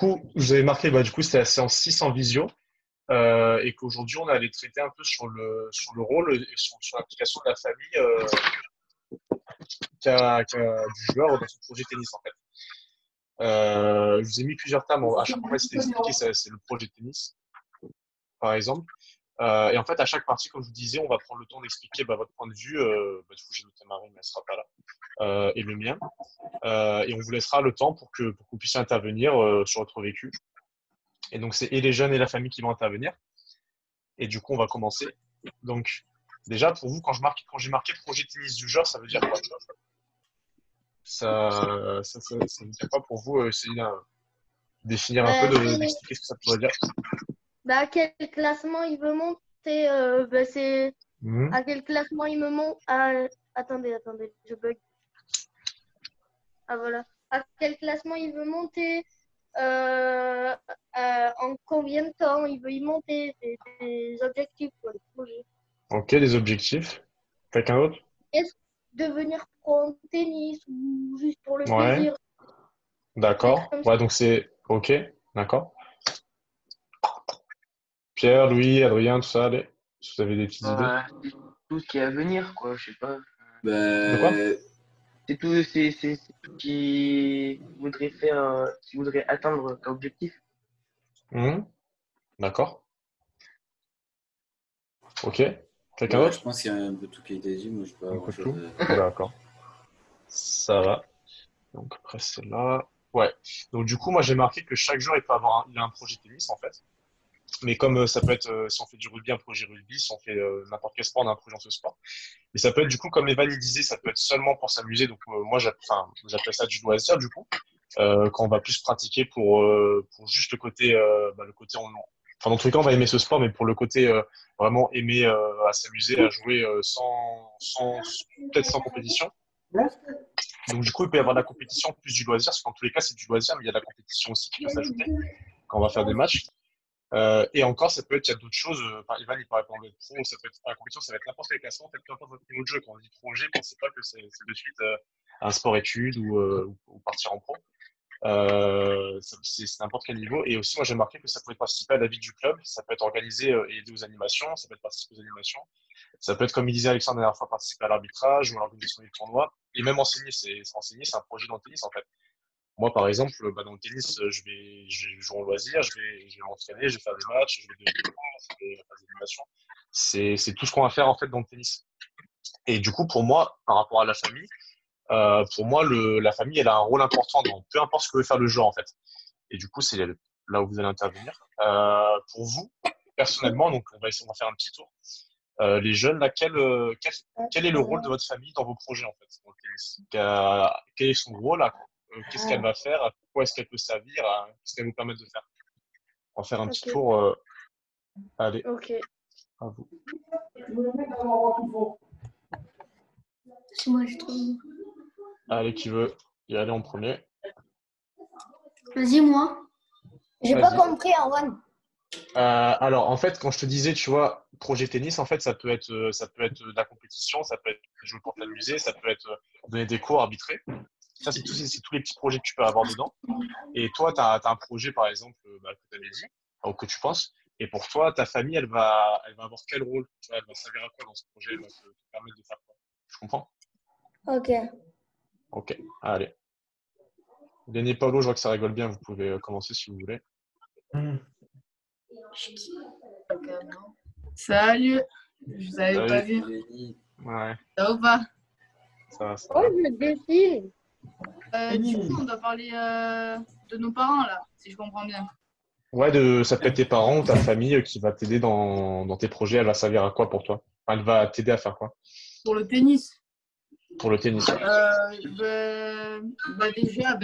Du coup, vous avez marqué, du coup, c'était la séance 6 en visio. Et qu'aujourd'hui, on allait traiter un peu sur le rôle et sur l'implication de la famille du joueur dans son projet tennis, en fait. Je vous ai mis plusieurs termes. À chaque fois, on va essayer d'expliquer, c'est le projet tennis, par exemple. Et en fait, à chaque partie, comme je vous disais, on va prendre le temps d'expliquer votre point de vue. Du coup, j'ai noté Marine, mais elle sera pas là, et le mien. Et on vous laissera le temps pour que vous puissiez intervenir sur votre vécu. Et donc, c'est et les jeunes et la famille qui vont intervenir. Et du coup, on va commencer. Donc, déjà, pour vous, quand j'ai marqué projet tennis du genre, ça veut dire quoi? Ça veut dire quoi pour vous? Essayez de définir un peu, C'est d'expliquer ce que ça pourrait dire. quel classement il veut monter. C'est Mhm. à quel classement il me monte. Attendez, je bug. Ah voilà. À quel classement il veut monter. euh, en combien de temps il veut y monter. C'est des objectifs pour le projet. Ok, des objectifs. Quelqu'un d'autre? Est-ce devenir pro en tennis ou juste pour le Ouais, plaisir? Des trucs d'accord. comme ça. Ouais, donc c'est ok, d'accord. Pierre, Louis, Adrien, tout ça, allez. Si vous avez des petites idées. Euh, c'est tout ce qui est à venir, quoi, je sais pas. De quoi? Bah, C'est tout qui voudrait atteindre ton objectif. Mhm. D'accord. Ok. Quelqu'un bah, je d'autre? pense qu'il y a un peu tout qui a été dit. Moi, je pas Un peu grand-chose tout. D'accord. Ça va. Donc après c'est là. Ouais. Donc du coup, moi j'ai marqué que chaque joueur il a un projet tennis en fait. Mais comme ça peut être, si on fait du rugby, un projet rugby, si on fait n'importe quel sport, on a un projet dans ce sport. Et ça peut être du coup, comme Evan il disait, ça peut être seulement pour s'amuser. Donc moi j'appelle ça du loisir du coup. Quand on va plus pratiquer pour juste le côté enfin dans tous les cas on va aimer ce sport, mais pour le côté vraiment aimer à s'amuser, à jouer sans peut-être sans compétition. Donc, du coup, il peut y avoir de la compétition plus du loisir, parce qu'en tous les cas, c'est du loisir, mais il y a de la compétition aussi qui peut s'ajouter quand on va faire des matchs. Et encore, il y a d'autres choses. Par Ivan, il parlait d'être pro, ça peut être, la compétition, ça va être n'importe quel classement, en fait, peu importe votre niveau de jeu. Quand on dit projet, pensez pas que c'est de suite un sport-études ou partir en pro. C'est n'importe quel niveau. Et aussi, moi, j'ai marqué que ça pouvait participer à la vie du club. Ça peut être organisé et aider aux animations. Ça peut être participer aux animations. Ça peut être, comme il disait Alexandre la dernière fois, participer à l'arbitrage ou à l'organisation du tournoi. Et même enseigner, c'est un projet dans le tennis, en fait. Moi, par exemple, dans le tennis, je vais jouer en loisir, je vais m'entraîner, je vais faire des matchs, je vais donner des cours, je vais faire des animations. C'est tout ce qu'on va faire, en fait, dans le tennis. Et du coup, pour moi, par rapport à la famille, pour moi, la famille, elle a un rôle important dans peu importe ce que veut faire le joueur, en fait. Et du coup, c'est là où vous allez intervenir. Pour vous, personnellement, donc on va faire un petit tour. Les jeunes, là, quel est le rôle de votre famille dans vos projets, en fait, dans le tennis? Quel est son rôle? Qu'est-ce qu'elle va faire? À quoi est-ce qu'elle peut servir? Qu'est-ce qu'elle vous permet de faire? On va faire un petit Ok. tour. Allez, Ok. à vous. C'est moi, je trouve. Allez, qui veut y aller en premier? Vas-y, moi. J'ai pas Vas-y. compris, Arwan. Alors, en fait, quand je te disais, tu vois, projet tennis, en fait, ça peut être de la compétition, ça peut être jouer pour t'amuser, ça peut être donner des cours, arbitrer. Ça, c'est tous les petits projets que tu peux avoir dedans. Et toi, tu as un projet, par exemple, que tu avais dit, ou que tu penses. Et pour toi, ta famille, elle va avoir quel rôle? Tu vois, elle va servir à quoi dans ce projet? Elle va te permettre de faire quoi? Je comprends? Ok. Ok, allez. Denis et Paulo, je vois que ça rigole bien. Vous pouvez commencer si vous voulez. Salut, je vous avais pas Salut. vu. Ouais, Ça va ou pas? ça Oh, va. je me défile. Du coup, on doit parler de nos parents là, si je comprends bien. Ouais, ça peut être tes parents ou ta famille qui va t'aider dans tes projets. Elle va servir à quoi pour toi? Enfin, elle va t'aider à faire quoi? Pour le tennis, Pour le tennis, ouais.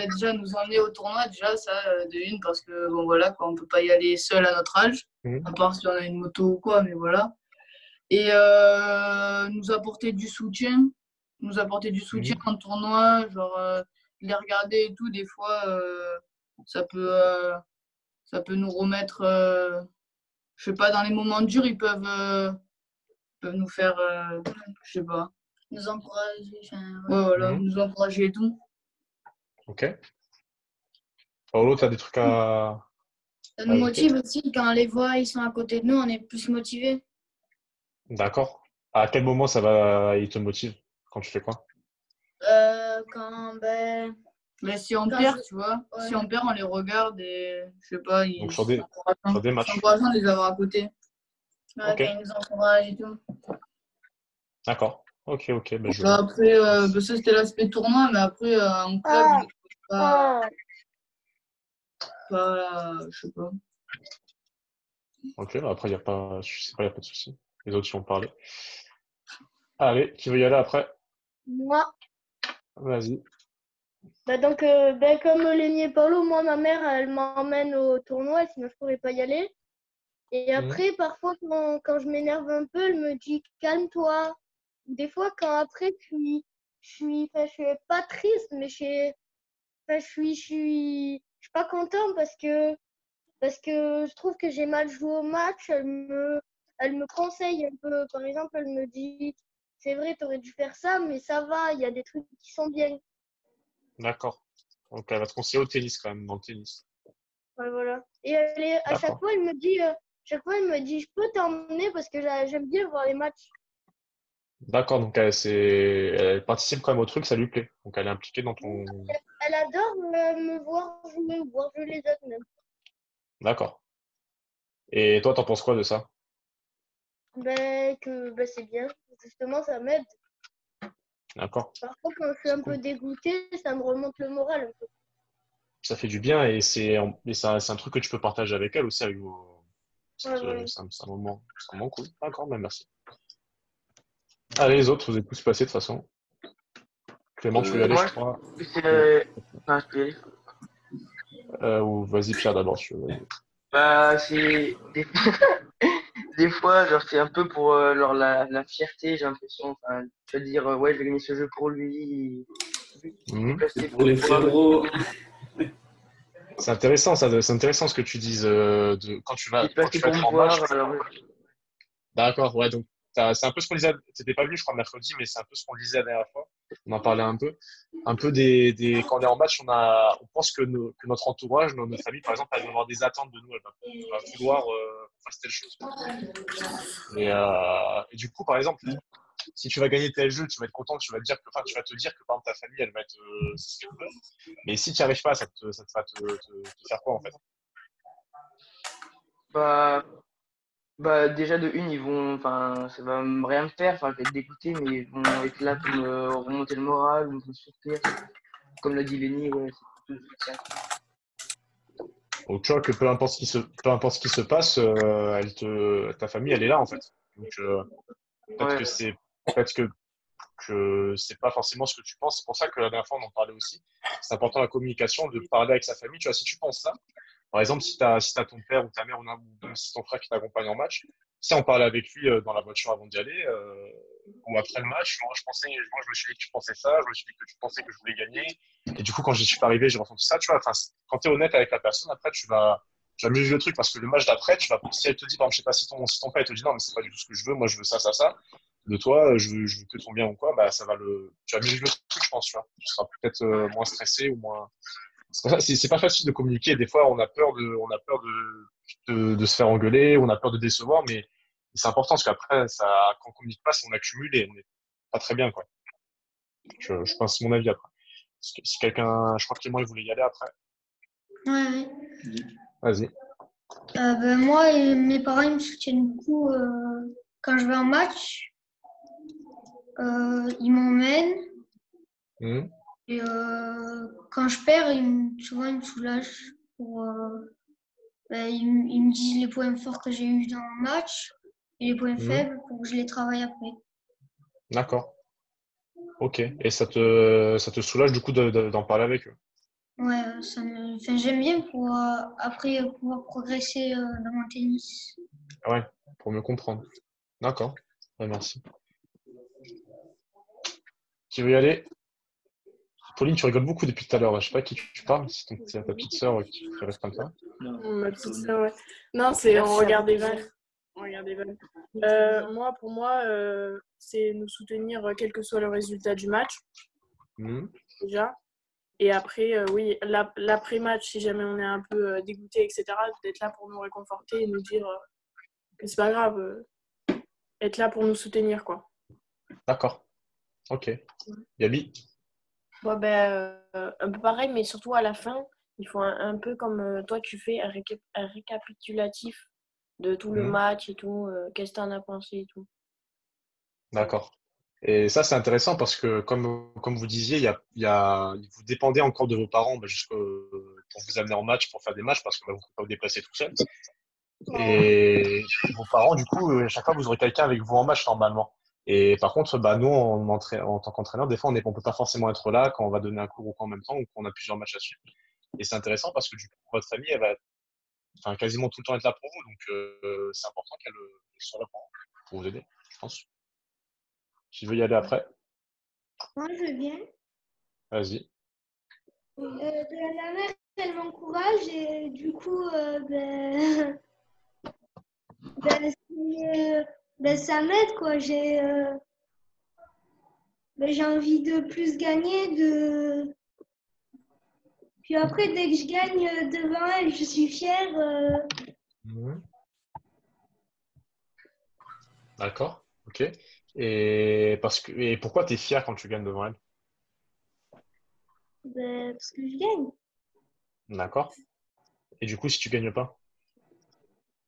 déjà nous emmener au tournoi, déjà ça de une parce que bon voilà quoi, on peut pas y aller seul à notre âge, Mhm. à part si on a une moto ou quoi, mais voilà. Et nous apporter du soutien Mhm. en tournoi, genre les regarder et tout, des fois ça peut euh, ça peut nous remettre, je sais pas, dans les moments durs, peuvent nous faire, je sais pas, Nous encourager. ouais, voilà, Mhm. nous encourager et tout. Ok. Paolo, tu as des trucs à Ça nous ajouter? motive aussi. Quand on les voit, ils sont à côté de nous, on est plus motivés. D'accord. À quel moment il te motive? Quand tu fais quoi? Quand, Mais si on Quand perd, je- tu vois, ouais. si on perd, on les regarde et je sais pas, Donc sur des c'est matchs. encourageant de les avoir à côté. Ouais, Ok, quand ils nous encouragent et tout. d'accord. Ok, ok, ben je Bah, vois. après, ça c'était l'aspect tournoi, mais après, en club, Ah, pas, ah. je sais pas. Ok, bah après, il n'y a pas, je sais pas, il a pas de souci. Les autres y ont parlé. Allez, qui veut y aller après? Moi, Vas-y. donc, comme Lenny et Paolo, moi, ma mère, elle m'emmène au tournoi, sinon je pourrais pas y aller. Et Mhm. après, parfois, quand je m'énerve un peu, elle me dit calme-toi. Des fois, quand après, je suis pas triste, mais je suis pas contente parce que je trouve que j'ai mal joué au match. Elle me conseille un peu. Par exemple, elle me dit, c'est vrai, tu aurais dû faire ça, mais ça va, il y a des trucs qui sont bien. D'accord. Donc, elle va te conseiller au tennis quand même, dans le tennis. Ouais, voilà. Et à D'accord. chaque fois, elle me dit, je peux t'emmener parce que j'aime bien voir les matchs. D'accord, donc elle participe quand même au truc, ça lui plaît. Donc, elle est impliquée dans ton... Elle adore me voir jouer ou voir jouer les autres même. D'accord. Et toi, t'en penses quoi de ça? C'est bien. Justement, ça m'aide. D'accord. Parfois, quand je suis C'est un peu cool. dégoûtée, ça me remonte le moral un peu. Ça fait du bien et c'est un truc que tu peux partager avec elle aussi, avec vos... Ouais, voilà. C'est un moment cool. D'accord, ben merci. Allez, les autres, vous êtes tous passés de toute façon. Clément, tu veux y aller, je Moi, crois. c'est. Ou, Non, je peux y aller. ou vas-y, Pierre, d'abord, si tu veux. Vas-y. Bah, c'est. Des fois, genre, c'est un peu pour genre, la fierté, j'ai l'impression. Enfin, tu vas dire, ouais, je vais gagner ce jeu pour lui. Mhm. Déplacer C'est pour les pour avoir frérots. C'est intéressant, ça, c'est intéressant ce que tu dises quand tu déplacer vas pour me être en match. voir. Alors, D'accord, ouais, donc c'est un peu ce qu'on disait, c'était pas venu, je crois, mercredi, mais c'est un peu ce qu'on disait la dernière fois. On en parlait un peu. Un peu quand on est en match, on pense que notre entourage, notre famille, par exemple, elle va avoir des attentes de nous, elle va vouloir qu'on fasse telle chose, quoi. Et du coup, par exemple, si tu vas gagner tel jeu, tu vas être content, tu vas te dire que par exemple ta famille, elle va être c'est ce qu'elle veut. Mais si tu n'y arrives pas, ça te va te faire quoi en fait? bah, bah, déjà, de une, ils vont. Enfin, ça va rien me faire. Enfin, je vais être dégoûté, mais ils vont être là pour me remonter le moral, ou me soutenir. Comme l'a dit Lenny, ouais, c'est plutôt le soutien. Donc tu vois que peu importe ce qui se passe, ta famille, elle est là en fait. Donc peut-être Ouais, que c'est peut-être que c'est pas forcément ce que tu penses. C'est pour ça que la dernière fois on en parlait aussi. C'est important la communication, de parler avec sa famille. Tu vois, si tu penses ça, par exemple, si t'as ton père ou ta mère ou même si ton frère qui t'accompagne en match, si on parlait avec lui dans la voiture avant d'y aller ou après le match, moi je me suis dit que tu pensais ça, je me suis dit que tu pensais que je voulais gagner. Et du coup, quand j'y suis pas arrivé, j'ai ressenti ça. Tu vois, enfin, quand tu es honnête avec la personne, après tu vas mieux vivre le truc parce que le match d'après, si elle te dit, par exemple, je sais pas si ton père il te dit non, mais c'est pas du tout ce que je veux, moi je veux ça, ça, ça. De toi, je veux que ton bien ou quoi, bah tu vas mieux vivre le truc, je pense, tu vois. Tu seras peut-être moins stressé ou moins. C'est pas facile de communiquer. Des fois, on a peur de se faire engueuler, on a peur de décevoir, mais c'est important parce qu'après, quand on communique pas, on accumule et on n'est pas très bien, quoi. Je pense mon avis après. Si quelqu'un, je crois que Clément, il voulait y aller après. ouais, ouais. Vas-y. Moi et mes parents ils me soutiennent beaucoup quand je vais en match. Ils m'emmènent Mhm. et quand je perds, souvent ils me soulagent. Ils me disent les points forts que j'ai eu dans le match et les points Mhm. faibles pour que je les travaille après. D'accord. Ok. Et ça te soulage du coup d'en parler avec eux. Ouais, j'aime bien pour après pouvoir progresser dans mon tennis. Ah ouais, pour mieux comprendre. D'accord. Ouais, merci. Qui veut y aller? Pauline, tu rigoles beaucoup depuis tout à l'heure. Je sais pas à qui tu parles, si c'est ta petite sœur qui reste comme ça. Ma petite sœur, ouais. Non, c'est on regarde des vannes. On regarde des vannes. Pour moi, c'est nous soutenir quel que soit le résultat du match, Mhm. déjà. Et après, oui, l'après-match, si jamais on est un peu dégoûté, etc., d'être là pour nous réconforter et nous dire que c'est pas grave, être là pour nous soutenir, quoi. D'accord. Ok. Yabi? Bon, ben, un peu pareil, mais surtout à la fin, il faut un peu comme toi, tu fais un récapitulatif de tout le Mhm. match et tout, qu'est-ce que tu en as pensé et tout. D'accord. Et ça, c'est intéressant parce que, comme vous disiez, vous dépendez encore de vos parents pour vous amener en match, pour faire des matchs, parce que vous ne pouvez pas vous déplacer tout seul. Et vos parents, du coup, à chaque fois, vous aurez quelqu'un avec vous en match normalement. Et par contre, bah, nous, en tant qu'entraîneur, des fois, on peut pas forcément être là quand on va donner un cours ou quoi en même temps, ou qu'on a plusieurs matchs à suivre. Et c'est intéressant parce que du coup, votre famille, elle va enfin, quasiment tout le temps être là pour vous. Donc, c'est important qu'elle soit là pour vous aider, je pense. Qui veut y aller après? Moi, je viens. Vas-y. La mère, elle m'encourage et du coup, ben, ça m'aide, quoi. J'ai envie de plus gagner. Puis après, dès que je gagne devant elle, je suis fière. Mhm. D'accord. Ok. Et pourquoi tu es fier quand tu gagnes devant elle? Ben, parce que je gagne. D'accord. Et du coup, si tu gagnes pas?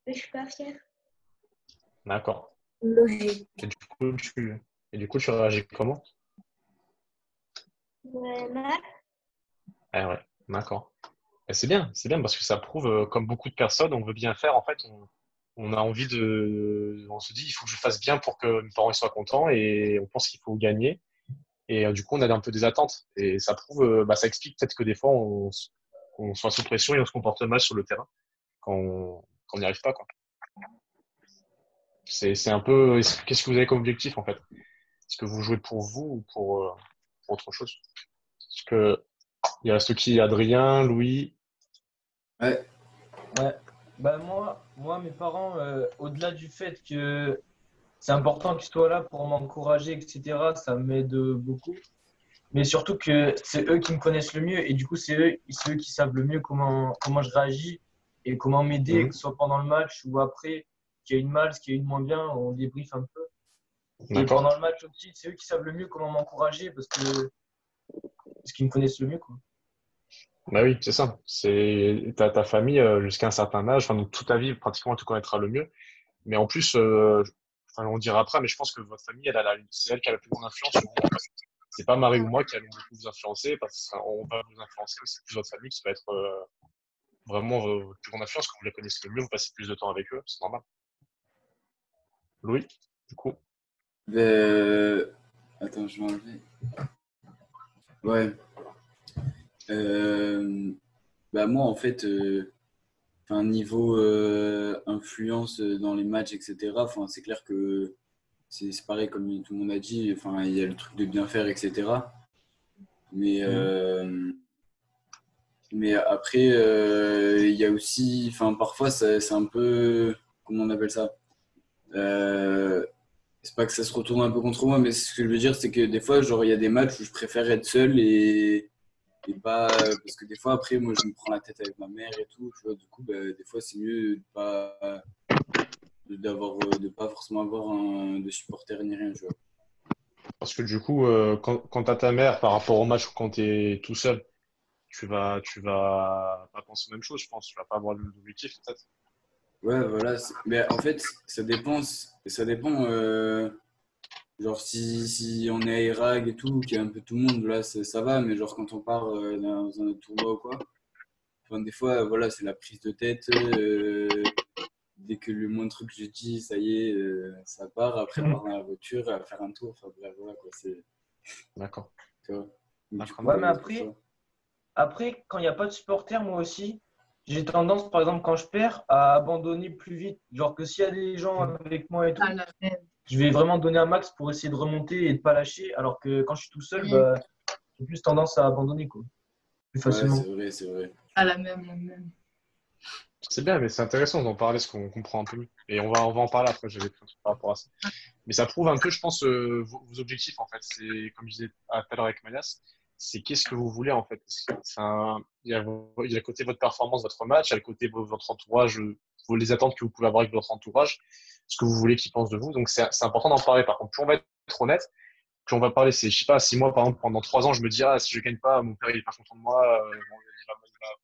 Ben, je suis pas fière. D'accord. Logique. Et du coup, tu réagis comment? Ben, mal. Ah ouais. D'accord. Et c'est bien parce que ça prouve, comme beaucoup de personnes, on veut bien faire. En fait, on a envie on se dit, il faut que je fasse bien pour que mes parents ils soient contents et on pense qu'il faut gagner. Et du coup, on a un peu des attentes. Et ça prouve, ça explique peut-être que des fois, on soit sous pression et on se comporte mal sur le terrain quand on n'y arrive pas, quoi. C'est un peu, qu'est-ce que vous avez comme objectif, en fait? Est-ce que vous jouez pour vous ou pour autre chose? Parce que il reste qui? Adrien, Louis. Ouais, Ouais. Bah moi, mes parents, au-delà du fait que c'est important qu'ils soient là pour m'encourager, etc., ça m'aide beaucoup. Mais surtout que c'est eux qui me connaissent le mieux et du coup, c'est eux qui savent le mieux comment je réagis et comment m'aider, que Mhm. ce soit pendant le match ou après, qu'il y a une mal, ce qu'il y a eu de moins bien, on débriefe un peu. Et D'accord? pendant le match aussi, c'est eux qui savent le mieux comment m'encourager parce qu'ils me connaissent le mieux, quoi. Bah oui, c'est ça. C'est ta famille jusqu'à un certain âge, enfin donc toute ta vie pratiquement elle te connaîtra le mieux. Mais en plus, enfin on dira après, mais je pense que votre famille, c'est elle qui a la plus grande influence sur vous en fait. C'est pas Marie ou moi qui allons beaucoup vous influencer, parce qu'on va vous influencer, mais c'est plus votre famille qui va être vraiment votre plus grande influence, quand vous les connaissez le mieux, vous passez plus de temps avec eux, c'est normal. Louis, du coup. ben, attends, je vais enlever. Ouais. Bah moi, en fait, enfin, niveau influence dans les matchs, etc., enfin, c'est clair que c'est pareil, comme tout le monde a dit, enfin, il y a le truc de bien faire, etc. Mais, Mhm. mais après, il y a aussi, enfin, parfois, c'est un peu, comment on appelle ça? Euh, c'est pas que ça se retourne un peu contre moi, mais ce que je veux dire, c'est que des fois, genre, il y a des matchs où je préfère être seul et pas parce que des fois après moi je me prends la tête avec ma mère et tout, tu vois, du coup bah, des fois c'est mieux de pas forcément avoir de supporter ni rien, tu vois. Parce que du coup, quand t'as ta mère par rapport au match ou quand t'es tout seul, tu vas pas penser aux mêmes choses, je pense. Tu vas pas avoir le même objectif, peut-être. Ouais, voilà, mais en fait ça dépend genre si on est à Irag et tout, qu'il y a un peu tout le monde là, ça va, mais genre quand on part dans un autre tournoi ou quoi, enfin, des fois voilà, c'est la prise de tête, dès que le moindre truc que je dis, ça y est, ça part. Après, on part dans la voiture, à faire un tour. Enfin, bref, voilà, quoi. D'accord. Tu vois. Donc, du D'accord, coup, Ouais, mais c'est pour ça. après, quand il n'y a pas de supporters, moi aussi, j'ai tendance, par exemple, quand je perds, à abandonner plus vite. Genre que s'il y a des gens d'accord. avec moi et tout, À la même. je vais vraiment donner un max pour essayer de remonter et de pas lâcher. Alors que quand je suis tout seul, Mm. bah, j'ai plus tendance à abandonner, quoi. Plus Ouais, c'est facilement. vrai, c'est vrai. À la même, la même. C'est bien, mais c'est intéressant d'en parler, parce qu'on comprend un peu mieux. Et on va en parler après, j'avais plein de trucs par rapport à ça. Mais ça prouve un peu, je pense, vos objectifs, en fait. C'est, comme je disais tout à l'heure avec Mayas, c'est qu'est-ce que vous voulez en fait. Il y a le côté votre performance, votre match, il y a le côté votre entourage, les attentes que vous pouvez avoir avec votre entourage, ce que vous voulez qu'ils pensent de vous. Donc c'est important d'en parler. Par contre, plus on va être honnête, plus on va parler. Je sais pas, si moi par exemple pendant 3 ans je me dis si je gagne pas, mon père il est pas content de moi, il va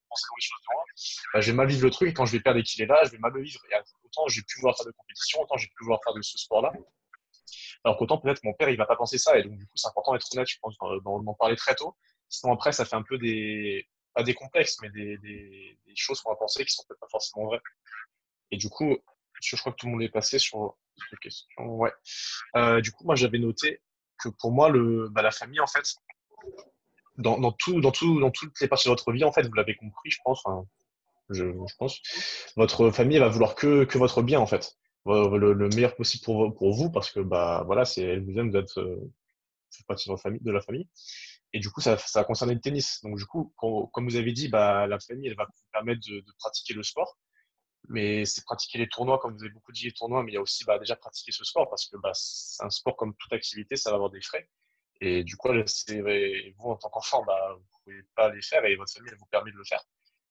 penser les choses de moi. Bah, je vais mal vivre le truc et quand je vais perdre et qu'il est là, je vais mal le vivre. Et autant j'ai pu vouloir faire de compétition, autant j'ai pu vouloir faire de ce sport-là. Alors qu'autant peut-être mon père il va pas penser ça et donc du coup c'est important d'être honnête, je pense, d'en parler très tôt. Sinon après ça fait un peu pas des complexes mais des choses qu'on va penser qui sont peut-être pas forcément vraies. Et du coup, je crois que tout le monde est passé sur cette question. Ouais. Du coup moi j'avais noté que pour moi la famille en fait dans toutes les parties de votre vie en fait vous l'avez compris je pense. Enfin, je pense. Votre famille elle va vouloir que votre bien en fait, le meilleur possible pour vous parce que bah voilà c'est elle vous aime, vous êtes fait partie de la famille et du coup ça a concerné le tennis. Donc du coup comme vous avez dit bah la famille elle va vous permettre de pratiquer le sport, mais c'est pratiquer les tournois comme vous avez beaucoup dit les tournois, mais il y a aussi bah déjà pratiquer ce sport parce que bah c'est un sport comme toute activité, ça va avoir des frais et du coup vous en tant qu'enfant bah vous pouvez pas les faire et votre famille elle vous permet de le faire.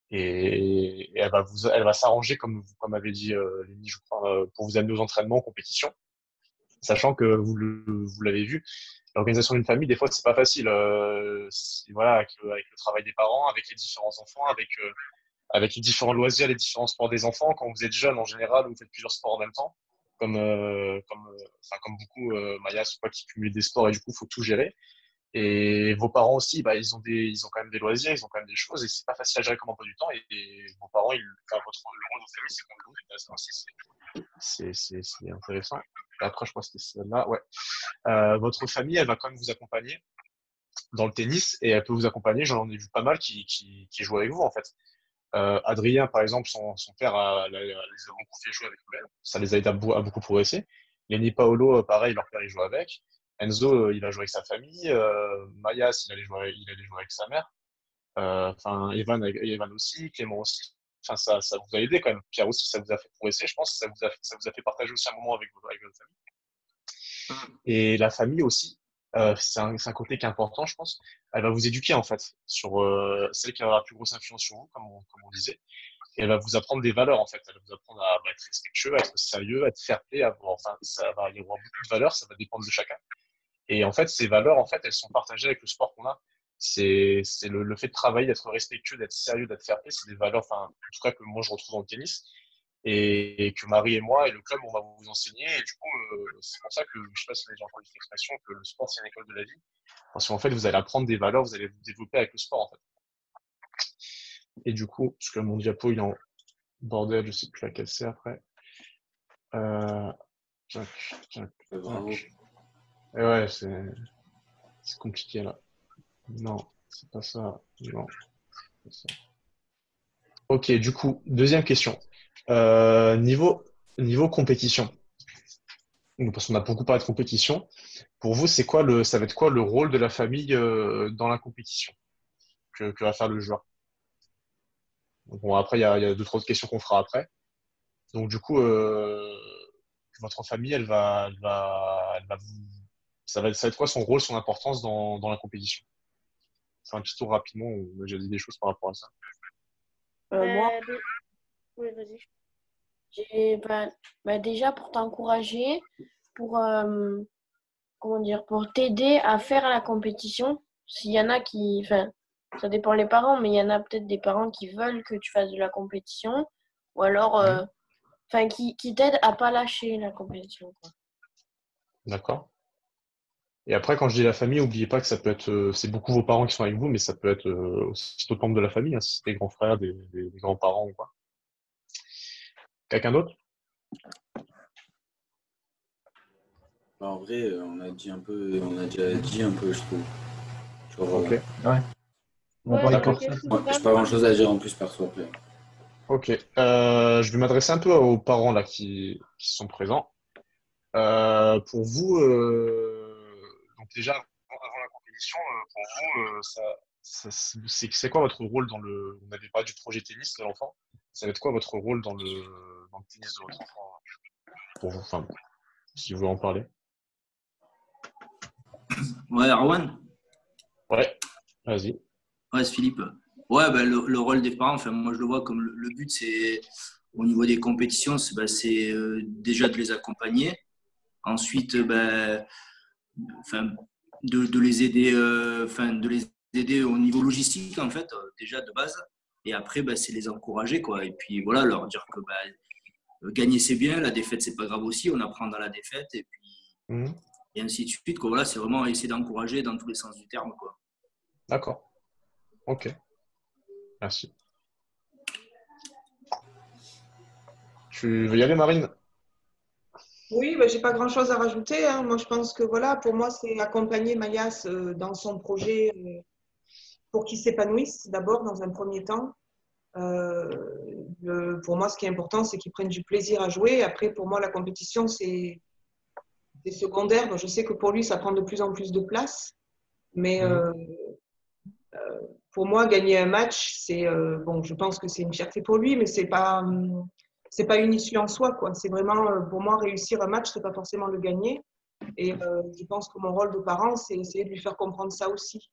Et elle va s'arranger, comme avait dit Lénie, je crois, pour vous amener aux entraînements, aux compétitions, sachant que vous l'avez vu, l'organisation d'une famille, des fois, c'est pas facile. Voilà, avec le travail des parents, avec les différents enfants, avec les différents loisirs, les différents sports des enfants. Quand vous êtes jeune, en général, vous faites plusieurs sports en même temps, comme beaucoup, Maya, c'est pas qui cumulent des sports et du coup, il faut tout gérer. Et vos parents aussi, bah, ils ont quand même des loisirs, ils ont quand même des choses, et c'est pas facile à gérer comme emploi du temps. Et vos parents, le rôle de famille, c'est comme vous, et ça aussi, c'est intéressant. Et après, je crois que c'était celle-là, ouais. Votre famille, elle va quand même vous accompagner dans le tennis, et elle peut vous accompagner. J'en ai vu pas mal qui jouent avec vous, en fait. Adrien, par exemple, son père les a beaucoup fait jouer avec lui. Ça les a aidé à beaucoup progresser. Lenny Paolo, pareil, leur père, il joue avec. Enzo, il a joué avec sa famille. Mayas, il allait jouer avec sa mère. Enfin, Evan aussi, Clément aussi. Enfin, ça vous a aidé quand même. Pierre aussi, ça vous a fait progresser, je pense. Ça vous a fait partager aussi un moment avec votre famille. Et la famille aussi, c'est un côté qui est important, je pense. Elle va vous éduquer, en fait, sur celle qui aura la plus grosse influence sur vous, comme on disait. Et elle va vous apprendre des valeurs, en fait. Elle va vous apprendre à être respectueux, à être sérieux, à être fair-play. Enfin, il y avoir beaucoup de valeurs, ça va dépendre de chacun. Et en fait, ces valeurs, en fait, elles sont partagées avec le sport qu'on a. C'est le fait de travailler, d'être respectueux, d'être sérieux, d'être fair-play. C'est des valeurs, enfin, en tout cas, que moi, je retrouve dans le tennis. Et que Marie et moi et le club, on va vous enseigner. Et du coup, c'est pour ça que, je sais pas si vous avez déjà entendu cette expression, que le sport, c'est une école de la vie. Parce qu'en fait, vous allez apprendre des valeurs, vous allez vous développer avec le sport, en fait. Et du coup, parce que mon diapo, il est en bordel, je sais plus laquelle c'est après. Jack. Bravo. Et ouais, c'est compliqué là. Non, c'est pas ça. Non, c'est pas ça. Ok, du coup, deuxième question. Niveau compétition. Donc, parce qu'on a beaucoup parlé de compétition. Pour vous, ça va être quoi le rôle de la famille dans la compétition que va faire le joueur? Bon, après, il y a d'autres autres questions qu'on fera après. Donc, du coup, votre famille, elle va ça va être quoi son rôle, son importance dans la compétition? C'est un petit tour rapidement, on a déjà dit des choses par rapport à ça. Moi, Oui, vas-y. déjà pour t'encourager, pour, comment dire, pour t'aider à faire la compétition. S'il y en a enfin, ça dépend les parents, mais il y en a peut-être des parents qui veulent que tu fasses de la compétition, ou alors, enfin, qui t'aident à pas lâcher la compétition, quoi. D'accord. Et après, quand je dis la famille, n'oubliez pas que ça peut être, c'est beaucoup vos parents qui sont avec vous, mais ça peut être aussi d'autres membres de la famille, hein, si c'est des grands frères, des grands-parents ou quoi. Quelqu'un d'autre? Bah, en vrai, on a déjà dit un peu, je trouve. Genre, Ok. Ouais. Ouais, D'accord. moi, j'ai pas grand chose à dire en plus perso après. Ok. Je vais m'adresser un peu aux parents là qui sont présents. Pour vous, donc déjà avant la compétition, pour vous, c'est quoi votre rôle vous n'avez pas du projet tennis de l'enfant. Ça va être quoi votre rôle dans le tennis de votre enfant pour vous, enfin, si vous voulez en parler. Ouais, Arwan, Ouais. Vas-y. Ouais, c'est Philippe. Ouais, bah, le rôle des parents, enfin, moi je le vois comme le but, c'est au niveau des compétitions, c'est déjà de les accompagner. Ensuite, enfin, de les aider, de les aider au niveau logistique en fait, déjà de base. Et après, c'est les encourager quoi. Et puis voilà, leur dire que gagner c'est bien, la défaite c'est pas grave aussi, on apprend dans la défaite et puis Mhm. et ainsi de suite quoi. Voilà, c'est vraiment essayer d'encourager dans tous les sens du terme quoi. D'accord. Ok. Merci. Tu veux y aller, Marine? Oui, ben, j'ai pas grand-chose à rajouter, hein. Moi, je pense que voilà, pour moi, c'est accompagner Mayas dans son projet pour qu'il s'épanouisse d'abord dans un premier temps. Pour moi, ce qui est important, c'est qu'il prenne du plaisir à jouer. Après, pour moi, la compétition, c'est secondaire. Donc, je sais que pour lui, ça prend de plus en plus de place. Mais Mhm. pour moi, gagner un match, c'est bon, je pense que c'est une fierté pour lui, mais c'est pas une issue en soi, quoi. C'est vraiment pour moi réussir un match, c'est pas forcément le gagner. Et je pense que mon rôle de parent, c'est essayer de lui faire comprendre ça aussi.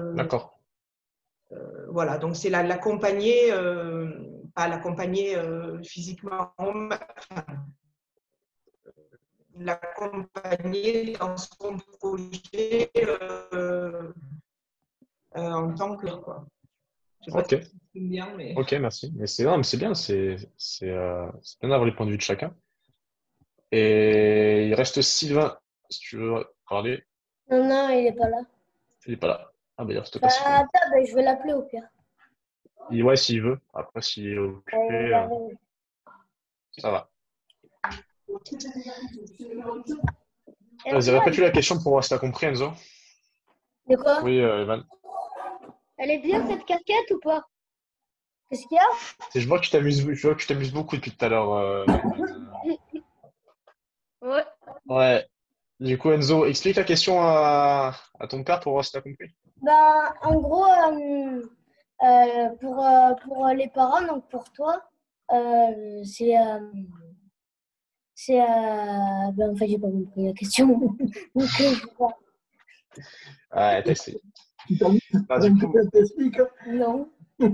D'accord. Voilà, donc c'est l'accompagner, pas l'accompagner physiquement, enfin, l'accompagner dans son projet en tant que quoi. Je sais pas Ok. si c'est bien, mais. Ok, merci. Mais non, mais c'est bien, c'est bien d'avoir les points de vue de chacun. Et il reste Sylvain, si tu veux parler. Non, non, il n'est pas là. Il n'est pas là. Ah, bah, il reste pas Bah, Sylvain. attends, bah, je vais l'appeler au pire. Ouais, s'il veut. Après, s'il est occupé, Il arrive. ça va. Vas-y, Erwan, répète-lui la question pour voir si t'as compris, Enzo. De quoi? Oui, Evan. elle est bien cette casquette ou pas? Qu'est-ce qu'il y a? Je vois que tu t'amuses beaucoup depuis tout à l'heure, Marine. Ouais. Ouais. Du coup, Enzo, explique la question à ton père pour voir si t'as compris. Bah, en gros, pour les parents, donc pour toi, c'est. Ben, en fait, j'ai pas compris la question. Donc, Ouais, t'as essayé. Tu t'amuses Non, pour du une coup, t'explique. non. ouais.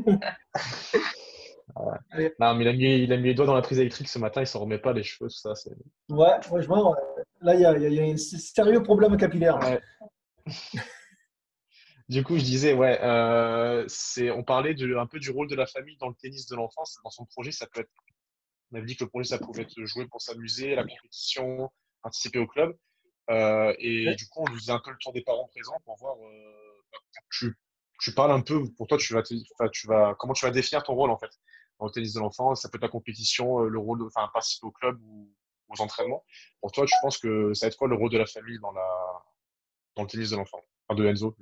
Allez. Non, mais il a mis les doigts dans la prise électrique ce matin, il s'en remet pas les cheveux, tout ça. Ouais, franchement, là, il y a un sérieux problème capillaire. Ouais. Du coup, je disais, ouais, on parlait un peu du rôle de la famille dans le tennis de l'enfance. Dans son projet, ça peut être, on avait dit que le projet, ça pouvait être jouer pour s'amuser, la compétition, participer au club. Et Ouais. du coup, on faisait un peu le tour des parents présents pour voir, tu parles un peu, pour toi, comment tu vas définir ton rôle, en fait, dans le tennis de l'enfance. Ça peut être la compétition, le rôle, enfin, participer au club ou aux entraînements. Pour toi, tu penses que ça va être quoi le rôle de la famille dans le tennis de l'enfant? Enfin, de Enzo.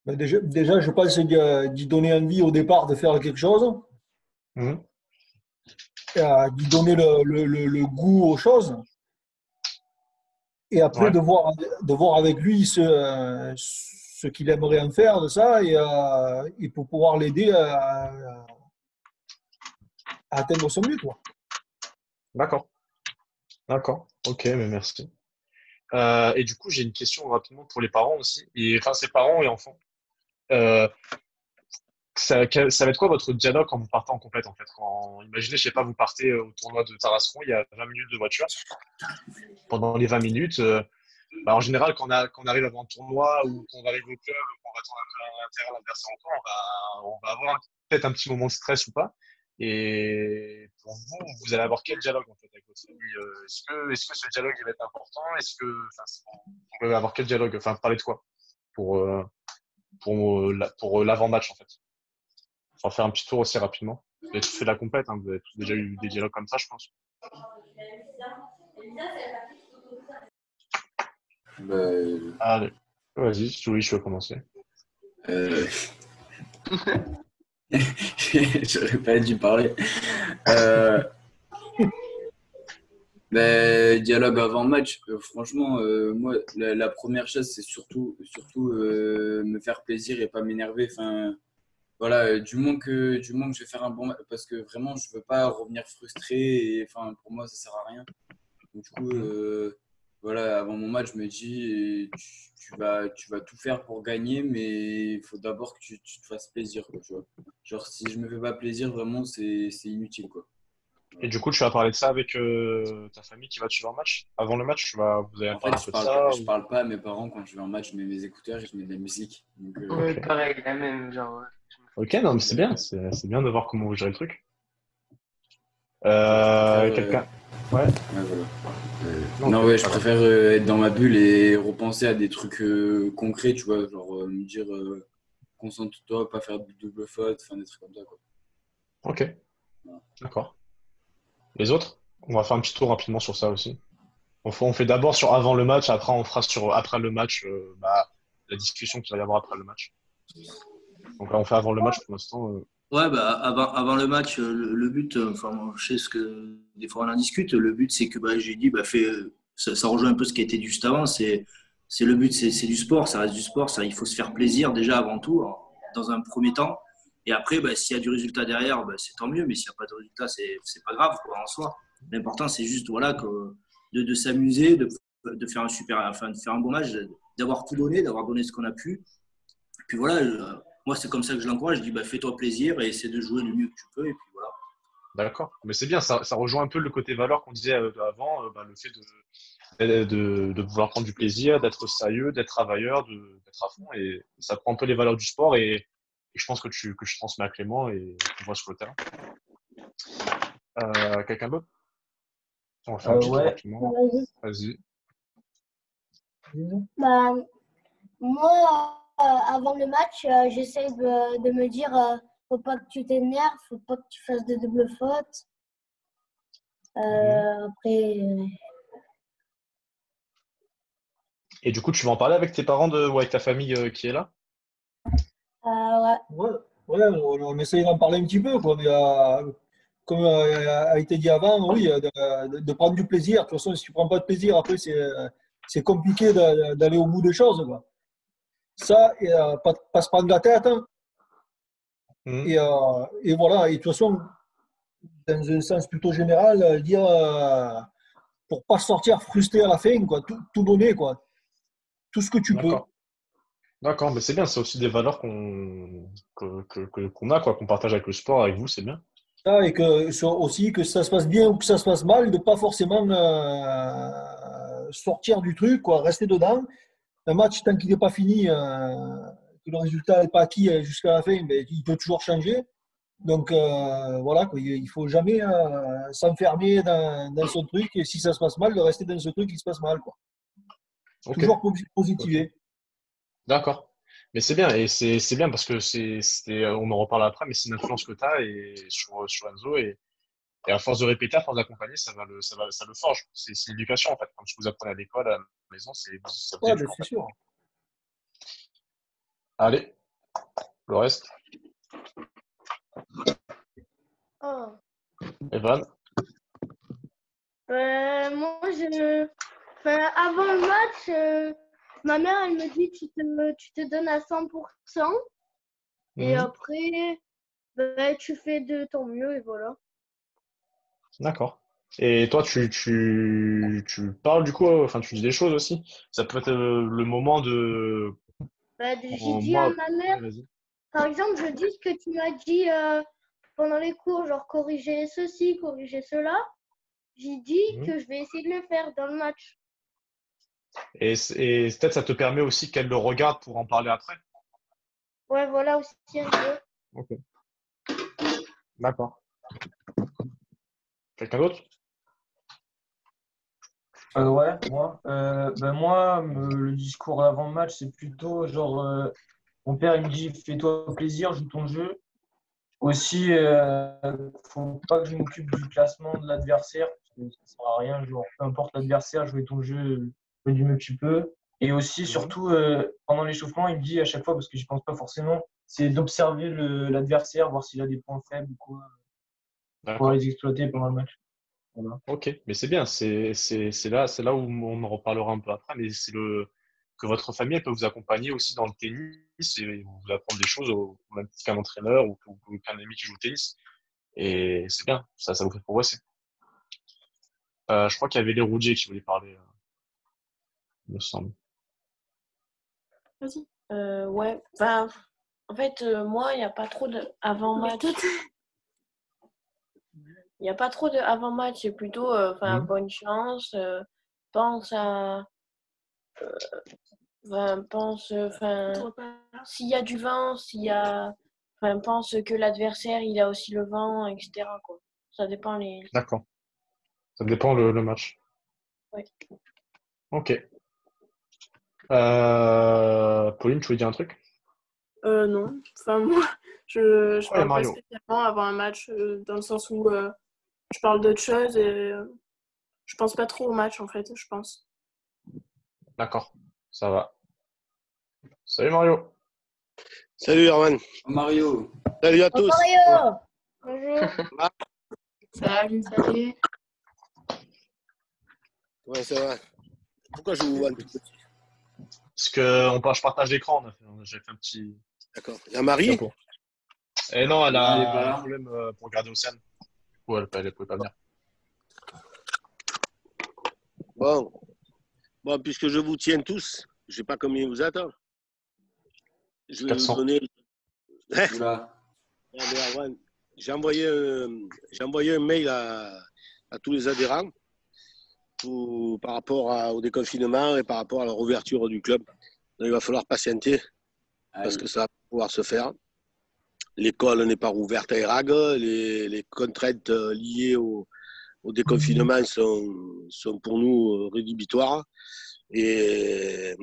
Ben, déjà, je pense d'y donner envie au départ de faire quelque chose, Mhm. d'y donner le goût aux choses, et après Ouais. de voir avec lui ce qu'il aimerait en faire de ça, et pour pouvoir l'aider à atteindre son but, quoi. D'accord. D'accord. Ok, mais merci. Et du coup, j'ai une question rapidement pour les parents aussi. Enfin, c'est parents et enfants. Euh, ça va être quoi votre dialogue quand vous partez en compète en fait? Imaginez, je sais pas, vous partez au tournoi de Tarascon, il y a 20 minutes de voiture. Pendant les 20 minutes, en général, quand on arrive avant un tournoi ou qu'on arrive au club, qu'on va attendre un peu à l'intérieur, l'adversaire encore, on va avoir peut-être un petit moment de stress ou pas. Et pour vous, vous allez avoir quel dialogue en fait avec votre famille? Est-ce que ce dialogue il va être important? Vous allez avoir quel dialogue? Enfin, parler de quoi pour pour l'avant-match en fait? On va faire un petit tour aussi rapidement. Vous avez tous fait de la compète, hein, vous avez tous déjà eu des dialogues comme ça, je pense. Bah, Allez, vas-y, oui, je veux commencer. euh, j'aurais pas dû parler. Euh, dialogue avant match, franchement, moi, la première chose, c'est surtout me faire plaisir et pas m'énerver. Enfin, voilà, du moment que je vais faire un bon match, parce que vraiment, je veux pas revenir frustré et enfin, pour moi, ça sert à rien. Donc, du coup, voilà, avant mon match, je me dis, tu vas tout faire pour gagner, mais il faut d'abord que tu te fasses plaisir, quoi, tu vois. Genre, si je me fais pas plaisir, vraiment, c'est inutile, quoi. Et du coup, tu vas parler de ça avec ta famille qui va te suivre en match? Avant le match, vous allez En parler fait, un peu de ça je ou... parle pas à mes parents quand je vais en match, je mets mes écouteurs et je mets de la musique. Donc, Oui, Ok. pareil, la même, genre, Ok, non, mais c'est bien. C'est bien de voir comment vous gérez le truc. genre, je préfère. Quelqu'un... Ouais, Ouais, voilà. non, Non, ok, ouais, je pas grave. préfère être dans ma bulle et repenser à des trucs concrets, tu vois, genre me dire concentre-toi, pas faire de double faute, enfin des trucs comme ça, quoi. Ok, d'accord. Les autres? On va faire un petit tour rapidement sur ça aussi. On fait d'abord sur avant le match, après on fera sur après le match, la discussion qu'il va y avoir après le match. Donc là, on fait avant le match pour l'instant. Ouais, bah, avant le match, le but, enfin, moi, je sais ce que des fois on en discute. Le but, c'est que bah, j'ai dit, bah, ça rejoint un peu ce qui a été dit juste avant. C'est le but, c'est du sport, ça reste du sport. Ça, il faut se faire plaisir déjà avant tout, dans un premier temps. Et après, bah, s'il y a du résultat derrière, bah, c'est tant mieux. Mais s'il n'y a pas de résultat, c'est pas grave, quoi, en soi. L'important, c'est juste voilà, de s'amuser, de faire de faire un bon match, d'avoir tout donné, d'avoir donné ce qu'on a pu. Puis voilà, moi, c'est comme ça que je l'encourage. Je dis, bah, fais-toi plaisir et essaie de jouer le mieux que tu peux. Et puis voilà. D'accord. Mais c'est bien, ça rejoint un peu le côté valeur qu'on disait avant, le fait de vouloir prendre du plaisir, d'être sérieux, d'être travailleur, d'être à fond. Et ça prend un peu les valeurs du sport et je pense que je transmets à Clément et qu'on voit sur le terrain. Quelqu'un d'autre? On va faire un petit tour Ouais. rapidement. Vas-y. Vas-y. Bah, moi, avant le match, j'essaie de me dire, faut pas que tu t'énerves, faut pas que tu fasses de double faute. Mhm. Après, Et du coup, tu vas en parler avec tes parents ou avec ta famille qui est là? ouais. Ouais, ouais, on essaye d'en parler un petit peu, quoi. Mais, comme a été dit avant, oui, de prendre du plaisir. De toute façon, si tu prends pas de plaisir, après, c'est compliqué d'aller au bout des choses, quoi. Ça, et pas se prendre la tête, hein. Mhm. Et voilà. Et de toute façon, dans un sens plutôt général, dire pour pas sortir frustré à la fin, quoi, tout donner, quoi, tout ce que tu peux. D'accord. D'accord, mais c'est bien, c'est aussi des valeurs qu'on a, quoi, qu'on partage avec le sport, avec vous, c'est bien. Ça, et que aussi que ça se passe bien ou que ça se passe mal, de pas forcément sortir du truc, quoi, rester dedans. Un match, tant qu'il n'est pas fini, que le résultat n'est pas acquis jusqu'à la fin, ben, il peut toujours changer. Donc voilà, quoi, il ne faut jamais s'enfermer dans son truc et si ça se passe mal, de rester dans ce truc qui se passe mal, quoi. Ok, Toujours ok. positiver. D'accord. Mais c'est bien, et c'est bien parce que on en reparle après, mais c'est une influence que tu as sur Enzo, et à force de répéter, à force d'accompagner, ça le forge. C'est l'éducation, en fait. Comme ce que vous apprenez à l'école, à la maison, ça vous Ouais, ben, éduque, en c'est fait. sûr. Allez, le reste. Oh. Evan. Moi, enfin, avant le match, ma mère, elle me dit, tu te donnes à 100%. Et Mhm. après, ben, tu fais de ton mieux et voilà. D'accord. Et toi, tu parles du coup, enfin, tu dis des choses aussi. Ça peut être le moment de. Ben, j'ai Bon, dit à moi. ma mère, Ouais, vas-y. par exemple, je dis ce que tu m'as dit pendant les cours, genre corriger ceci, corriger cela. J'ai dit Mhm. que je vais essayer de le faire dans le match. Et peut-être ça te permet aussi qu'elle le regarde pour en parler après. Ouais, voilà aussi un peu. Ok, d'accord. Quelqu'un d'autre? Ouais, moi. Ben moi, le discours avant le match, c'est plutôt genre, mon père, il me dit, fais-toi plaisir, joue ton jeu. Aussi, faut pas que je m'occupe du classement de l'adversaire, parce que ça sert à rien, genre, peu importe l'adversaire, jouer ton jeu, fais du mieux que tu peux. Et aussi, Mhm. surtout, pendant l'échauffement, il me dit à chaque fois, parce que j'y pense pas forcément, c'est d'observer l'adversaire, voir s'il a des points faibles ou quoi, pour D'accord. les exploiter pendant le match. Voilà. Ok, mais c'est bien. C'est là où on en reparlera un peu après, mais c'est que votre famille elle peut vous accompagner aussi dans le tennis et vous apprendre des choses au même titre qu'un entraîneur ou qu'un ami qui joue au tennis. Et c'est bien. Ça vous fait progresser. Je crois qu'il y avait les Rougier qui voulaient parler. il me semble. Vas-y. Ouais. Enfin, en fait, moi, il n'y a pas trop de avant-match. Il n'y a pas trop de avant-match. C'est plutôt bonne chance. Pense à. S'il y a du vent, pense que l'adversaire, il a aussi le vent, etc., quoi. Ça dépend les. D'accord. Ça dépend le match. Ouais. Ok. Pauline, tu veux dire un truc? Non. Enfin, moi, je Oh, il y a parle pas Mario. spécialement avant un match, dans le sens où je parle d'autre chose et je pense pas trop au match, en fait, je pense. D'accord. Ça va. Salut Mario. Salut Erwan. Mario. Salut à tous. Mario. Bonjour. Salut. Ouais, ça va. Pourquoi je vous vois un tout petit? Parce que je partage l'écran, j'ai fait un petit D'accord. Il y a Marie? chapeau. Et non, elle Non, elle est a pas un là. problème pour regarder Océane. Du coup, elle pouvait pas venir. Bon, puisque je vous tiens tous, je ne sais pas combien vous êtes. Je vais 400. vous donner. Oula. Regardez, Erwan, j'ai envoyé un mail à tous les adhérents par rapport au déconfinement et par rapport à la réouverture du club. Donc, il va falloir patienter parce que ça va pouvoir se faire. L'école n'est pas rouverte à Erag. Les contraintes liées au déconfinement sont pour nous rédhibitoires. Et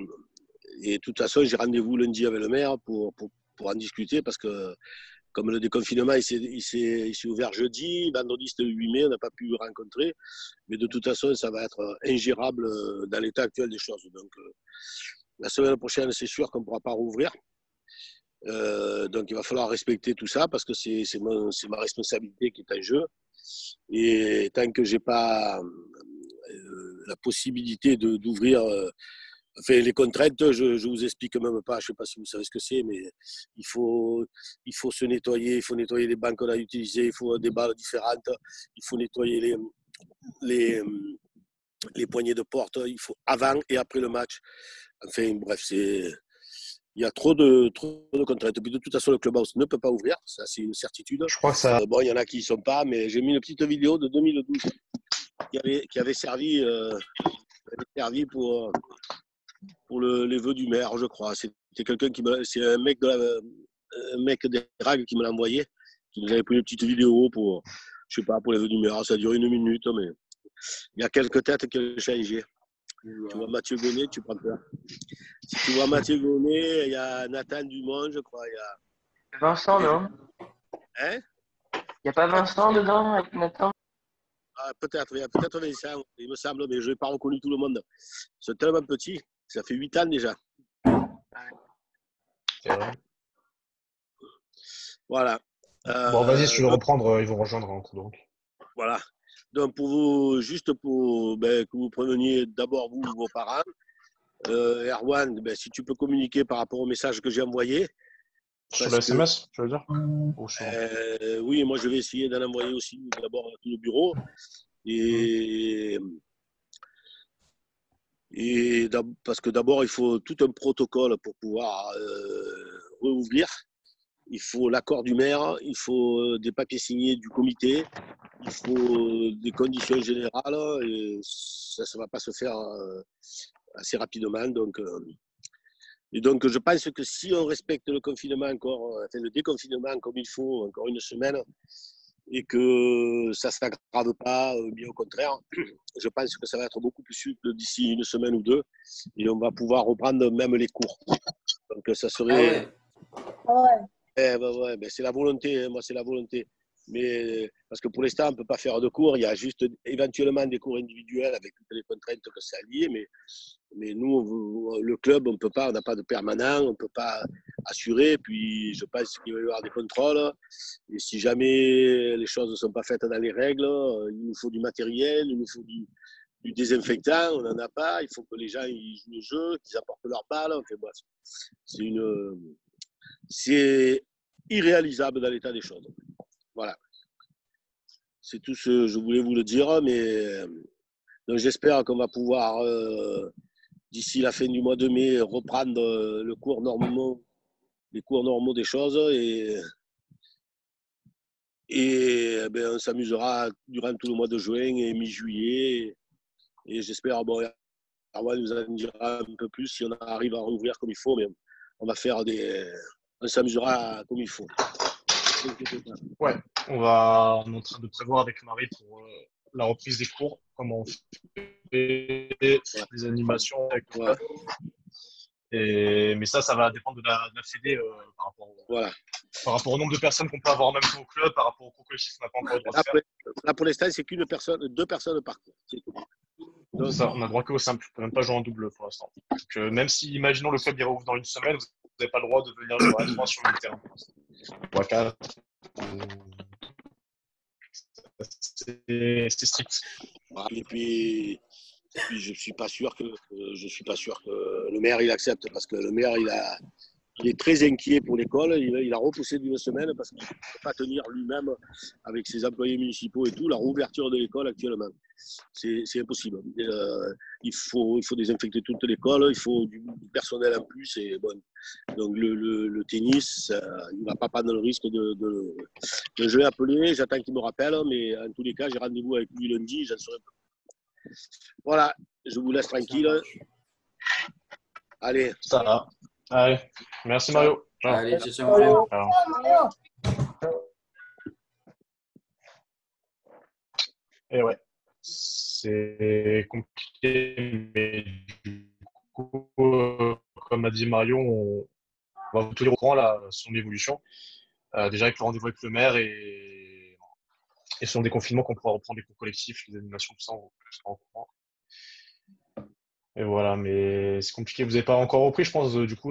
de toute façon, j'ai rendez-vous lundi avec le maire pour en discuter parce que comme le déconfinement il s'est ouvert jeudi, vendredi c'était le 8 mai, on n'a pas pu le rencontrer. Mais de toute façon, ça va être ingérable dans l'état actuel des choses. Donc la semaine prochaine, c'est sûr qu'on ne pourra pas rouvrir. Donc il va falloir respecter tout ça parce que c'est ma responsabilité qui est en jeu. Et tant que j'ai pas la possibilité d'ouvrir, les contraintes, je vous explique même pas. Je sais pas si vous savez ce que c'est, mais il faut se nettoyer, il faut nettoyer les bancs qu'on a utilisés, il faut des balles différentes, il faut nettoyer les poignées de porte, il faut avant et après le match. Enfin bref, il y a trop de contraintes. Puis de toute façon, le clubhouse ne peut pas ouvrir, ça c'est une certitude. Je crois que ça. Bon, il y en a qui ne sont pas, mais j'ai mis une petite vidéo de 2012 qui avait servi pour les vœux du maire, je crois. C'était quelqu'un c'est un mec des RAG qui me l'a envoyé, qui nous avait pris une petite vidéo pour, je sais pas, pour les vœux du maire. Ça a duré 1 minute, mais il y a quelques têtes qui ont changé. Tu vois Mathieu Gonnet, tu prends peur. Si tu vois Mathieu Gonnet, il y a Nathan Dumont, je crois. Il y a Vincent, non? Hein? Il n'y a pas Vincent dedans avec Nathan? Peut-être, il y a peut-être Vincent, il me semble, mais je n'ai pas reconnu tout le monde. Ils sont tellement petits, ça fait 8 ans déjà. C'est vrai. Voilà. Bon, vas-y, si tu veux reprendre, ils vont rejoindre donc. Voilà. Donc, juste pour que vous preveniez d'abord vous, vos parents. Erwan, si tu peux communiquer par rapport au message que j'ai envoyé. Sur le SMS, tu veux dire? Oui, moi je vais essayer d'en envoyer aussi d'abord à tout le bureau. Parce que d'abord, il faut tout un protocole pour pouvoir rouvrir. Il faut l'accord du maire, il faut des papiers signés du comité, il faut des conditions générales, et ça ne va pas se faire assez rapidement. Donc, je pense que si on respecte le confinement le déconfinement comme il faut, encore 1 semaine, et que ça ne s'aggrave pas, bien au contraire, je pense que ça va être beaucoup plus souple d'ici 1 semaine ou 2, et on va pouvoir reprendre même les cours. Donc ça serait... c'est la volonté, moi c'est la volonté. Mais parce que pour l'instant, on ne peut pas faire de cours, il y a juste éventuellement des cours individuels avec toutes les contraintes que ça a liées, mais nous, le club, on peut pas, on n'a pas de permanent, on ne peut pas assurer. Puis je pense qu'il va y avoir des contrôles. Et si jamais les choses ne sont pas faites dans les règles, il nous faut du matériel, il nous faut du désinfectant, on n'en a pas. Il faut que les gens ils jouent le jeu, qu'ils apportent leurs balles. Enfin, bref, c'est irréalisable dans l'état des choses. Voilà. C'est tout ce que je voulais vous le dire, mais donc j'espère qu'on va pouvoir d'ici la fin du mois de mai, reprendre les cours normaux des choses et ben, on s'amusera durant tout le mois de juin et mi-juillet. Et j'espère, bon, Erwan nous en dira un peu plus si on arrive à rouvrir comme il faut, mais on s'amusera comme il faut. Ouais, on est en train de prévoir avec Marie pour la reprise des cours, comment on fait les animations avec le club. Mais ça va dépendre de la Fédé par rapport au nombre de personnes qu'on peut avoir en même temps au club, par rapport au cours collectif qu'on n'a pas encore le droit de faire. Là, pour l'instant, c'est deux personnes par cours. Donc ça, on a droit qu'au simple, on ne peut même pas jouer en double pour l'instant. Donc, même si, imaginons, le club y rouvre dans une semaine, vous n'avez pas le droit de venir jouer à 3 sur le même terrain. Ou à 4. C'est strict. Et puis je suis pas sûr que le maire il accepte, parce que le maire il est très inquiet pour l'école. Il a repoussé d'une semaine parce qu'il ne peut pas tenir lui-même avec ses employés municipaux et tout la rouverture de l'école actuellement. C'est impossible. Il faut désinfecter toute l'école, il faut du personnel en plus. Et bon, donc le tennis, il ne va pas prendre le risque de je vais appeler, j'attends qu'il me rappelle, mais en tous les cas, j'ai rendez-vous avec lui lundi, j'en saurai plus. Voilà, je vous laisse tranquille. Allez. Ça va. Allez, merci Mario. Ciao. Allez, ciao. Et ouais, c'est compliqué, mais du coup, comme a dit Mario, on va vous tenir au courant là, sur l'évolution. Déjà avec le rendez-vous avec le maire et sur le déconfinement qu'on pourra reprendre les cours collectifs, les animations, tout ça, on sera au courant. Et voilà, mais c'est compliqué. Vous n'avez pas encore repris, je pense, du coup,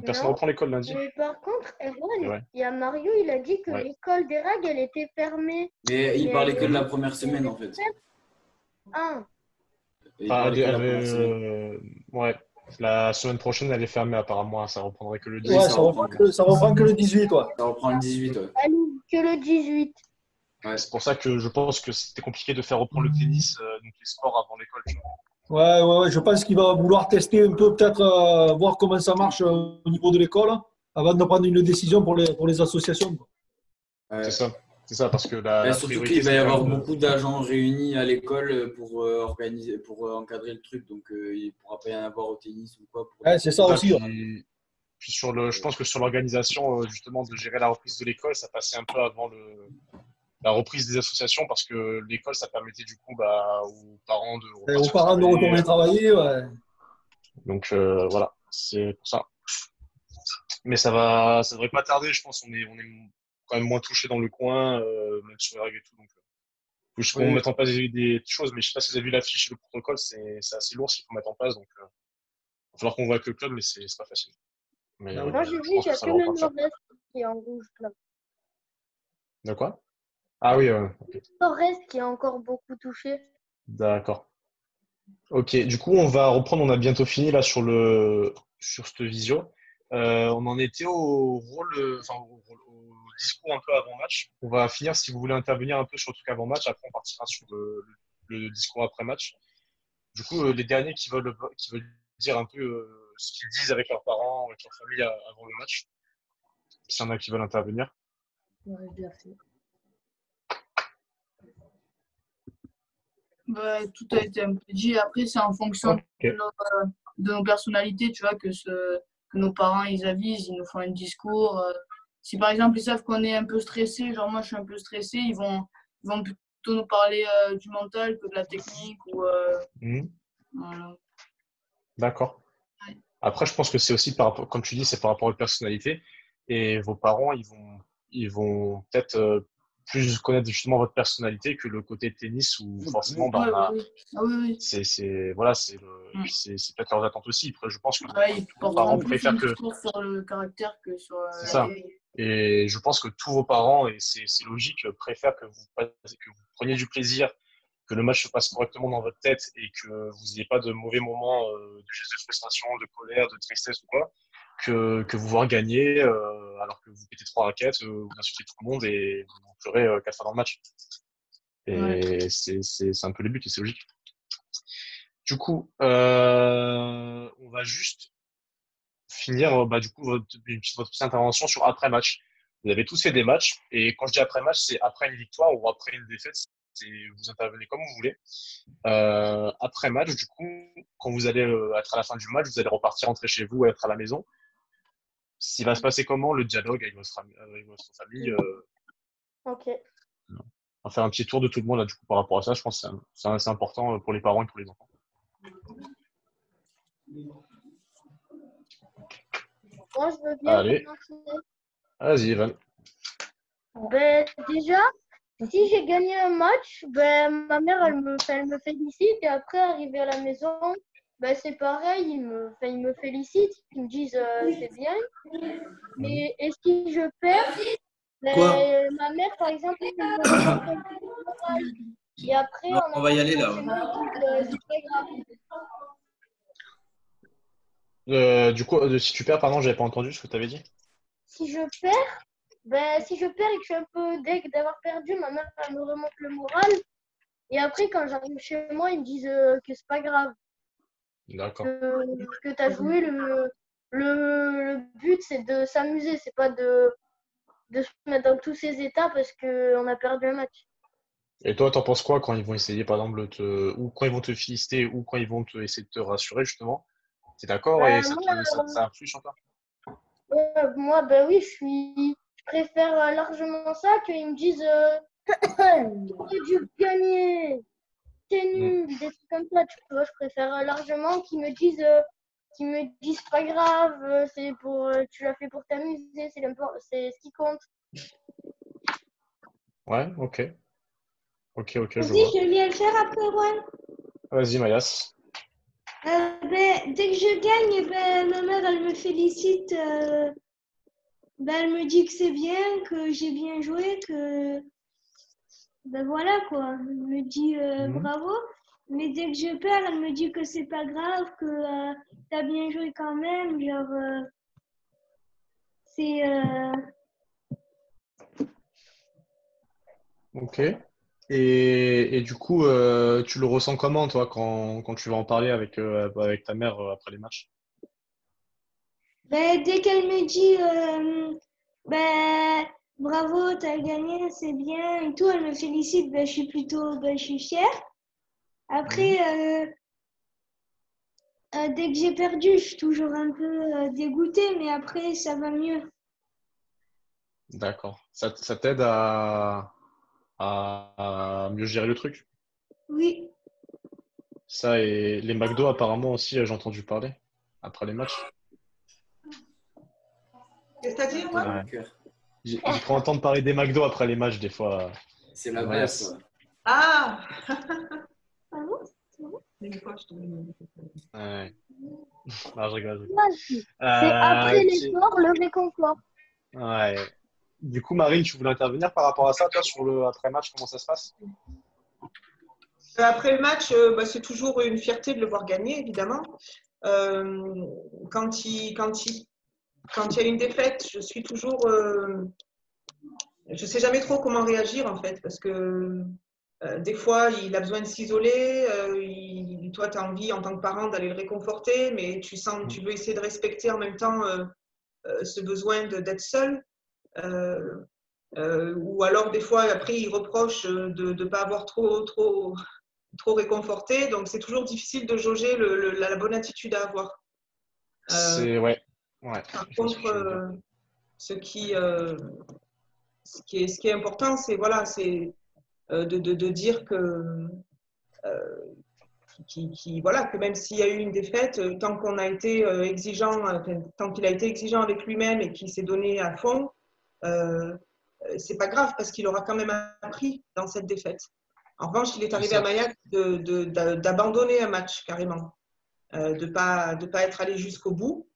personne ne reprend l'école lundi. Mais par contre, Erwan, Ouais. il y a Mario, il a dit que l'école des RAG, elle était fermée. Mais il parlait que de la première semaine, en fait. Ah. Ouais, la semaine prochaine, elle est fermée apparemment. Ça reprendrait que le 10. Ouais, ça reprend que le 18, ouais. Ça reprend le 18, ouais. Que le 18. Ouais. C'est pour ça que je pense que c'était compliqué de faire reprendre le tennis, donc les sports avant l'école. Ouais, je pense qu'il va vouloir tester un peu, peut-être voir comment ça marche au niveau de l'école, avant de prendre une décision pour les associations. Ouais. C'est ça, parce que surtout qu'il va y avoir beaucoup d'agents réunis à l'école pour organiser, pour encadrer le truc, donc il ne pourra pas y en avoir au tennis ou quoi. Ouais, c'est ça aussi. Puis je pense que sur l'organisation, justement, de gérer la reprise de l'école, ça passait un peu avant la reprise des associations, parce que l'école, ça permettait du coup aux parents de retourner travailler. Ouais. Donc voilà, c'est pour ça. Mais ça devrait pas tarder, je pense. On est quand même moins touché dans le coin, même sur les règles et tout. Donc, il faut mettre en place des choses, mais je sais pas si vous avez vu l'affiche et le protocole, c'est assez lourd s'il faut mettre en place. Donc, il va falloir qu'on voit avec le club, mais c'est pas facile. Mais, moi, j'ai vu qu'il y a que le nord-est qui est en rouge, là. De quoi? Ah oui, Le nord-est qui est encore beaucoup touché. D'accord. Ok, du coup, on va reprendre. On a bientôt fini là sur cette visio. On en était au discours un peu avant match. On va finir si vous voulez intervenir un peu sur le truc avant match. Après, on partira sur le discours après match. Du coup, les derniers qui veulent dire un peu ce qu'ils disent avec leurs parents, avec leur famille avant le match. S'il y en a qui veulent intervenir. Ouais, bien fait. Ouais, tout a été un peu dit. Après, c'est en fonction de nos personnalités, tu vois, que nos parents, ils avisent, ils nous font un discours. Si par exemple, ils savent qu'on est un peu stressé, genre moi, je suis un peu stressé, ils vont plutôt nous parler du mental que de la technique. Voilà. D'accord. Ouais. Après, je pense que c'est aussi, comme tu dis, c'est par rapport aux personnalités. Et vos parents, ils vont peut-être plus connaître justement votre personnalité que le côté tennis où forcément c'est peut-être leurs attentes aussi. Après, je pense que vos parents préfèrent que sur le caractère que sur c'est ça. Et je pense que tous vos parents, et c'est logique, préfèrent que vous preniez du plaisir, que le match se passe correctement dans votre tête et que vous n'ayez pas de mauvais moments de frustration, de colère, de tristesse ou quoi, que vous voir gagner alors que vous pétez 3 raquettes, vous insultez tout le monde et vous pleurez 4 fois dans le match. Et c'est un peu le but et c'est logique. Du coup, on va juste finir du coup votre petite intervention sur après-match. Vous avez tous fait des matchs et quand je dis après-match, c'est après une victoire ou après une défaite. Vous intervenez comme vous voulez. Après-match, du coup, quand vous allez être à la fin du match, vous allez repartir, rentrer chez vous, être à la maison. S'il va se passer comment le dialogue avec votre famille Ok. on va faire un petit tour de tout le monde là, du coup, par rapport à ça. Je pense que c'est important pour les parents et pour les enfants. Moi, je veux bien Allez, commencer. vas-y, Evan. Ben, déjà, si j'ai gagné un match, ben, ma mère, elle me félicite. Et après, arrivé à la maison, ben, c'est pareil, ils me félicitent. Ils me disent c'est bien. Et si je perds, Quoi? ben, ma mère, par exemple, elle me remonte un peu le moral. Et après, Non, en on va y aller rentrant là. chez moi, ils disent c'est pas grave. Du coup, si tu perds, pardon, j'avais pas entendu ce que tu avais dit. Si je perds, ben, si je perds et que je suis un peu deg d'avoir perdu, ma mère, elle me remonte le moral. Et après, quand j'arrive chez moi, ils me disent que c'est pas grave. D'accord. Que tu as joué. Le but, c'est de s'amuser. C'est pas de se mettre dans tous ces états parce qu'on a perdu un match. Et toi, t'en penses quoi quand ils vont essayer, par exemple, ou quand ils vont te féliciter, ou quand ils vont essayer de te rassurer, justement? T'es d'accord et Ben, ça influe sur toi? moi, ben oui, je préfère largement ça qu'ils me disent t'aurais dû gagner, t'es nul, des trucs comme ça. Tu vois, je préfère largement qu'ils me disent pas grave, tu l'as fait pour t'amuser, c'est ce qui compte. Ouais, ok. Ok, je Vas-y, vois. je viens le faire après, Juan. Vas-y, Mayas. Dès que je gagne, ma mère, elle me félicite. Elle me dit que c'est bien, que j'ai bien joué, que voilà quoi. Elle me dit bravo. Mais dès que je perds, elle me dit que c'est pas grave, que t'as bien joué quand même. Genre, c'est. Ok. Et du coup, tu le ressens comment, toi, quand tu vas en parler avec ta mère après les matchs? Dès qu'elle me dit bravo, t'as gagné, c'est bien et tout, elle me félicite, je suis fière. Après, dès que j'ai perdu, je suis toujours un peu dégoûtée, mais après, ça va mieux. D'accord. Ça t'aide à mieux gérer le truc? Oui. Ça et les McDo, apparemment aussi, j'ai entendu parler après les matchs. Qu'est-ce que t'as dit, moi? Ouais. J'ai cru entendre parler des McDo après les matchs, des fois. C'est la Mayas. base, ça. Ah Ah bon? Une fois, je te Ouais. Non, je rigole. C'est après Ok. l'effort, le réconfort. Ouais. Du coup, Marine, tu voulais intervenir par rapport à ça, toi, sur le après-match, comment ça se passe? Après le match, c'est toujours une fierté de le voir gagner, évidemment. Quand il y a une défaite, je suis toujours. Je sais jamais trop comment réagir, en fait, parce que des fois, il a besoin de s'isoler. Toi, tu as envie, en tant que parent, d'aller le réconforter, mais tu veux essayer de respecter en même temps ce besoin d'être seul. Ou alors, des fois, après, il reproche de ne pas avoir trop réconforté. Donc, c'est toujours difficile de jauger la bonne attitude à avoir. C'est ouais. Par Je vois ce que contre, tu veux dire. ce qui est important, c'est voilà, c'est de dire que voilà, que même s'il y a eu une défaite, tant qu'on a été exigeant, tant qu'il a été exigeant avec lui-même et qu'il s'est donné à fond, c'est pas grave parce qu'il aura quand même appris dans cette défaite. En revanche, il est C'est arrivé à ça. Mayak d'abandonner un match carrément, de pas être allé jusqu'au bout.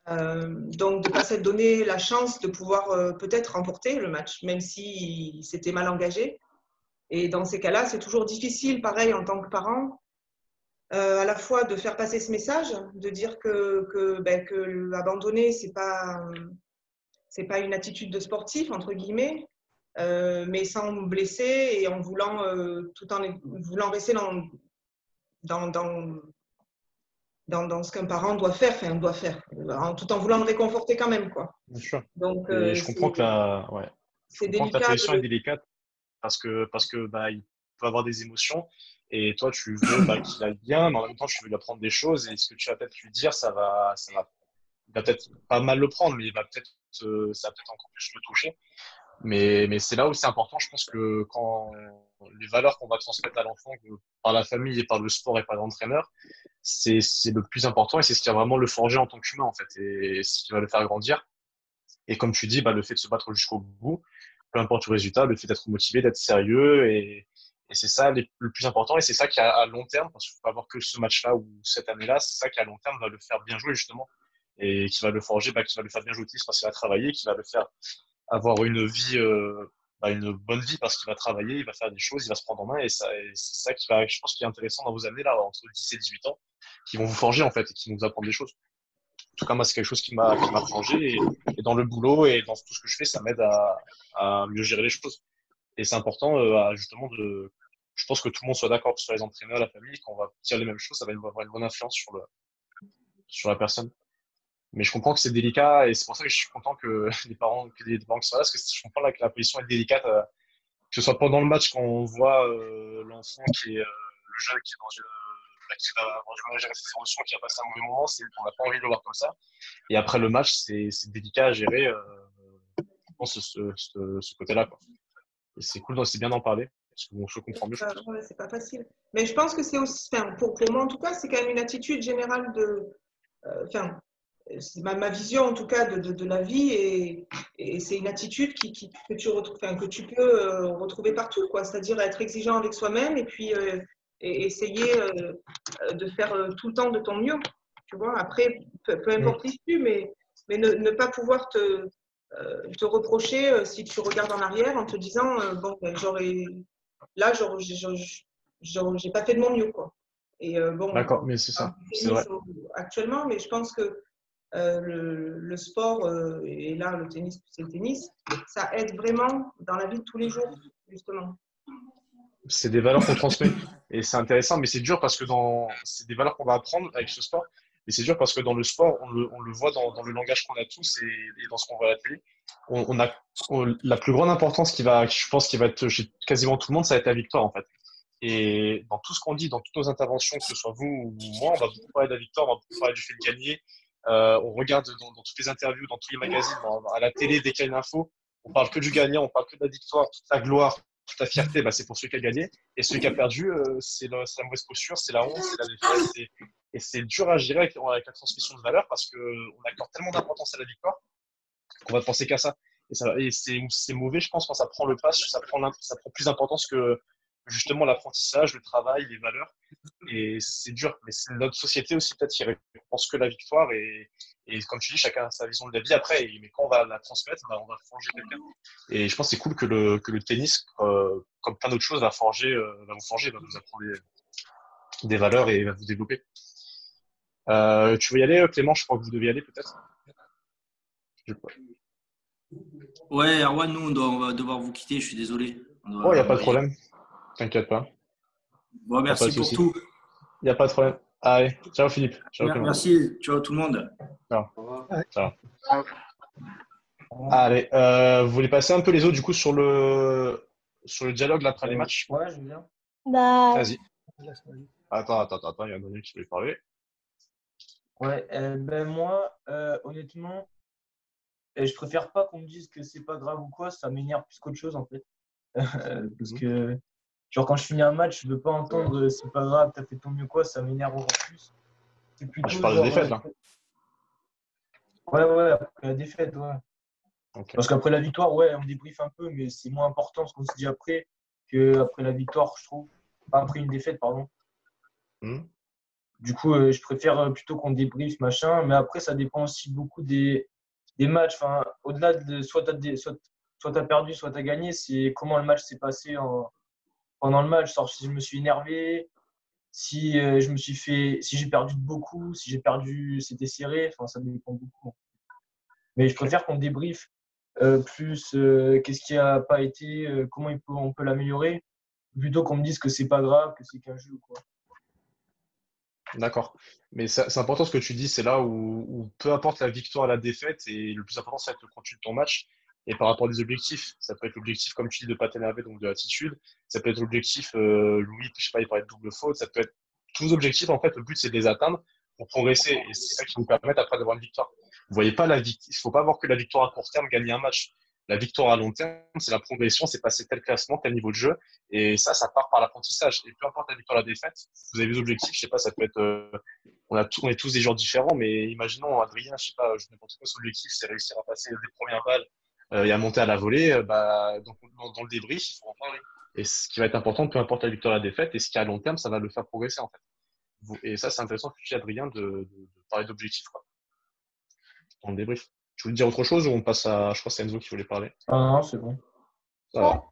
Donc, de ne pas s'être donné la chance de pouvoir peut-être remporter le match, même s'il s'était mal engagé. Et dans ces cas-là, c'est toujours difficile, pareil, en tant que parent, à la fois de faire passer ce message, de dire que abandonner, c'est pas une attitude de sportif, entre guillemets, mais sans blesser et en voulant, tout en voulant rester dans, dans, dans ce qu'un parent doit faire, tout en voulant le réconforter quand même, quoi. Bien sûr. Donc, Et je comprends que ouais. Je c'est comprends que ta délicat position est délicate parce que bah, il peut avoir des émotions et toi, tu veux bah, qu'il aille bien, mais en même temps, tu veux lui apprendre des choses et ce que tu vas peut-être lui dire, il va peut-être pas mal le prendre, mais ça va peut-être encore plus le toucher. Mais c'est là où c'est important, je pense que quand les valeurs qu'on va transmettre à l'enfant par la famille et par le sport et par l'entraîneur, c'est le plus important et c'est ce qui va vraiment le forger en tant qu'humain, en fait, et ce qui va le faire grandir. Et comme tu dis, bah, le fait de se battre jusqu'au bout, peu importe le résultat, le fait d'être motivé, d'être sérieux, et c'est ça le plus important. Et c'est ça qui, à long terme, parce qu'il faut pas avoir que ce match-là ou cette année-là, c'est ça qui, à long terme, va le faire bien jouer, justement. Et qui va le forger, bah, qui va le faire bien jouer au tennis parce qu'il va travailler, qui va le faire avoir une vie, bah, une bonne vie parce qu'il va travailler, il va faire des choses, il va se prendre en main. Et c'est ça qui va, je pense, qui est intéressant dans vos années, là, entre 10 et 18 ans, qui vont vous forger, en fait, et qui vont vous apprendre des choses. En tout cas, moi, c'est quelque chose qui m'a forgé et dans le boulot et dans tout ce que je fais, ça m'aide à mieux gérer les choses. Et c'est important, justement, je pense que tout le monde soit d'accord, que ce soit les entraîneurs, la famille, qu'on va dire les mêmes choses, ça va avoir une bonne influence sur la personne. Mais je comprends que c'est délicat et c'est pour ça que je suis content que les parents soient là, parce que je comprends là que la position est délicate, que ce soit pendant le match quand on voit l'enfant qui est le jeune qui est dans une qui va avoir du mal à gérer ses émotions, qui a passé un mauvais moment, on n'a pas envie de le voir comme ça. Et après le match, c'est délicat à gérer ce côté-là, quoi. Et c'est cool, c'est bien d'en parler, parce que bon, je comprends mieux. Ouais, c'est pas facile. Mais je pense que c'est aussi, enfin, pour moi en tout cas, c'est quand même une attitude générale de, enfin, c'est ma vision en tout cas de la vie et c'est une attitude que tu retrouves, enfin, que tu peux retrouver partout, quoi. C'est-à-dire être exigeant avec soi-même et puis et essayer de faire tout le temps de ton mieux. Tu vois, après, peu importe l'issue, mais ne pas pouvoir te reprocher si tu regardes en arrière en te disant bon, ben, j'ai pas fait de mon mieux, quoi. Et bon, d'accord, mais c'est ça, c'est vrai. Actuellement, mais je pense que le sport et là le tennis, c'est le tennis, ça aide vraiment dans la vie de tous les jours, justement. C'est des valeurs qu'on transmet et c'est intéressant, mais c'est dur parce que c'est des valeurs qu'on va apprendre avec ce sport. Et c'est dur parce que dans le sport, on le voit dans le langage qu'on a tous et dans ce qu'on voit à la télé. La plus grande importance je pense, qui va être chez quasiment tout le monde, ça va être la victoire, en fait. Et dans tout ce qu'on dit, dans toutes nos interventions, que ce soit vous ou moi, on va beaucoup parler de la victoire, on va beaucoup parler du fait de gagner. On regarde dans toutes les interviews, dans tous les magazines, à la télé, dès qu'il y a une info, on parle que du gagnant, on parle que de la victoire, toute la gloire, toute la fierté, bah, c'est pour celui qui a gagné. Et celui qui a perdu, c'est la mauvaise posture, c'est la honte, c'est la défaite. Et c'est dur à gérer avec la transmission de valeur parce qu'on accorde tellement d'importance à la victoire qu'on va penser qu'à ça. Et c'est mauvais, je pense, quand ça prend le pas, ça prend plus d'importance que justement l'apprentissage, le travail, les valeurs. Et c'est dur. Mais c'est notre société aussi, peut-être, qui récompense que la victoire. Et comme tu dis, chacun a sa vision de la vie après. Mais quand on va la transmettre, bah, on va forger quelqu'un. Et je pense que c'est cool que le tennis, comme plein d'autres choses, va vous forger, va vous apprendre des valeurs et va vous développer. Tu veux y aller, Clément? Je crois que vous devez y aller, peut-être. Ouais, Erwan, nous, on va devoir vous quitter, je suis désolé. Oh, il n'y a pas de problème. T'inquiète pas. Bon, merci pour tout. Il n'y a pas de problème. Allez, ciao Philippe. Ciao, Clément. Merci, ciao tout le monde. Ciao. Ciao. Allez, vous voulez passer un peu les autres du coup sur le dialogue là, après les matchs? Ouais, je viens. Bah, Vas-y. Attends, il y a un donné qui veut parler. Ouais, ben moi, honnêtement, je préfère pas qu'on me dise que c'est pas grave ou quoi, ça m'énerve plus qu'autre chose en fait. Parce que, genre, quand je finis un match, je veux pas entendre c'est pas grave, t'as fait ton mieux quoi, ça m'énerve encore plus. C'est plutôt je parle de défaite là. Ouais, après la défaite, ouais. Okay. Parce qu'après la victoire, ouais, on débriefe un peu, mais c'est moins important ce qu'on se dit après qu'après la victoire, je trouve. Pas après une défaite, pardon. Du coup, je préfère plutôt qu'on débriefe, machin. Mais après, ça dépend aussi beaucoup des matchs. Enfin, au-delà de soit tu as perdu, soit tu as gagné, c'est comment le match s'est passé pendant le match. Genre, si je me suis énervé, si j'ai perdu de beaucoup, si j'ai perdu, c'était serré. Enfin, ça dépend beaucoup. Mais je préfère qu'on débriefe plus qu'est-ce qui n'a pas été, comment on peut l'améliorer, plutôt qu'on me dise que c'est pas grave, que c'est qu'un jeu, quoi. D'accord. Mais c'est important ce que tu dis, c'est là où peu importe la victoire, la défaite, et le plus important, c'est le contenu de ton match. Et par rapport à des objectifs, ça peut être l'objectif, comme tu dis, de ne pas t'énerver, donc de l'attitude. Ça peut être l'objectif, Louis, je sais pas, il parlait de double faute. Ça peut être tous les objectifs, en fait, le but, c'est de les atteindre pour progresser. Et c'est ça qui nous permet après d'avoir une victoire. Vous voyez pas la victoire, il faut pas voir que la victoire à court terme, gagner un match. La victoire à long terme, c'est la progression, c'est passer tel classement, tel niveau de jeu. Et ça part par l'apprentissage. Et peu importe la victoire, la défaite, vous avez des objectifs, je sais pas, ça peut être, on est tous des joueurs différents, mais imaginons, Adrien, je sais pas, je n'importe quoi, son objectif, c'est réussir à passer des premières balles et à monter à la volée, donc, dans le débrief, il faut en parler. Et ce qui va être important, peu importe la victoire, la défaite, et ce qui à long terme, ça va le faire progresser, en fait. Et ça, c'est intéressant que tu dis, Adrien, de parler d'objectifs, quoi, dans le débrief. Tu voulais dire autre chose ou on passe à, je crois que c'est Enzo qui voulait parler. Ah non, c'est bon. Ça va.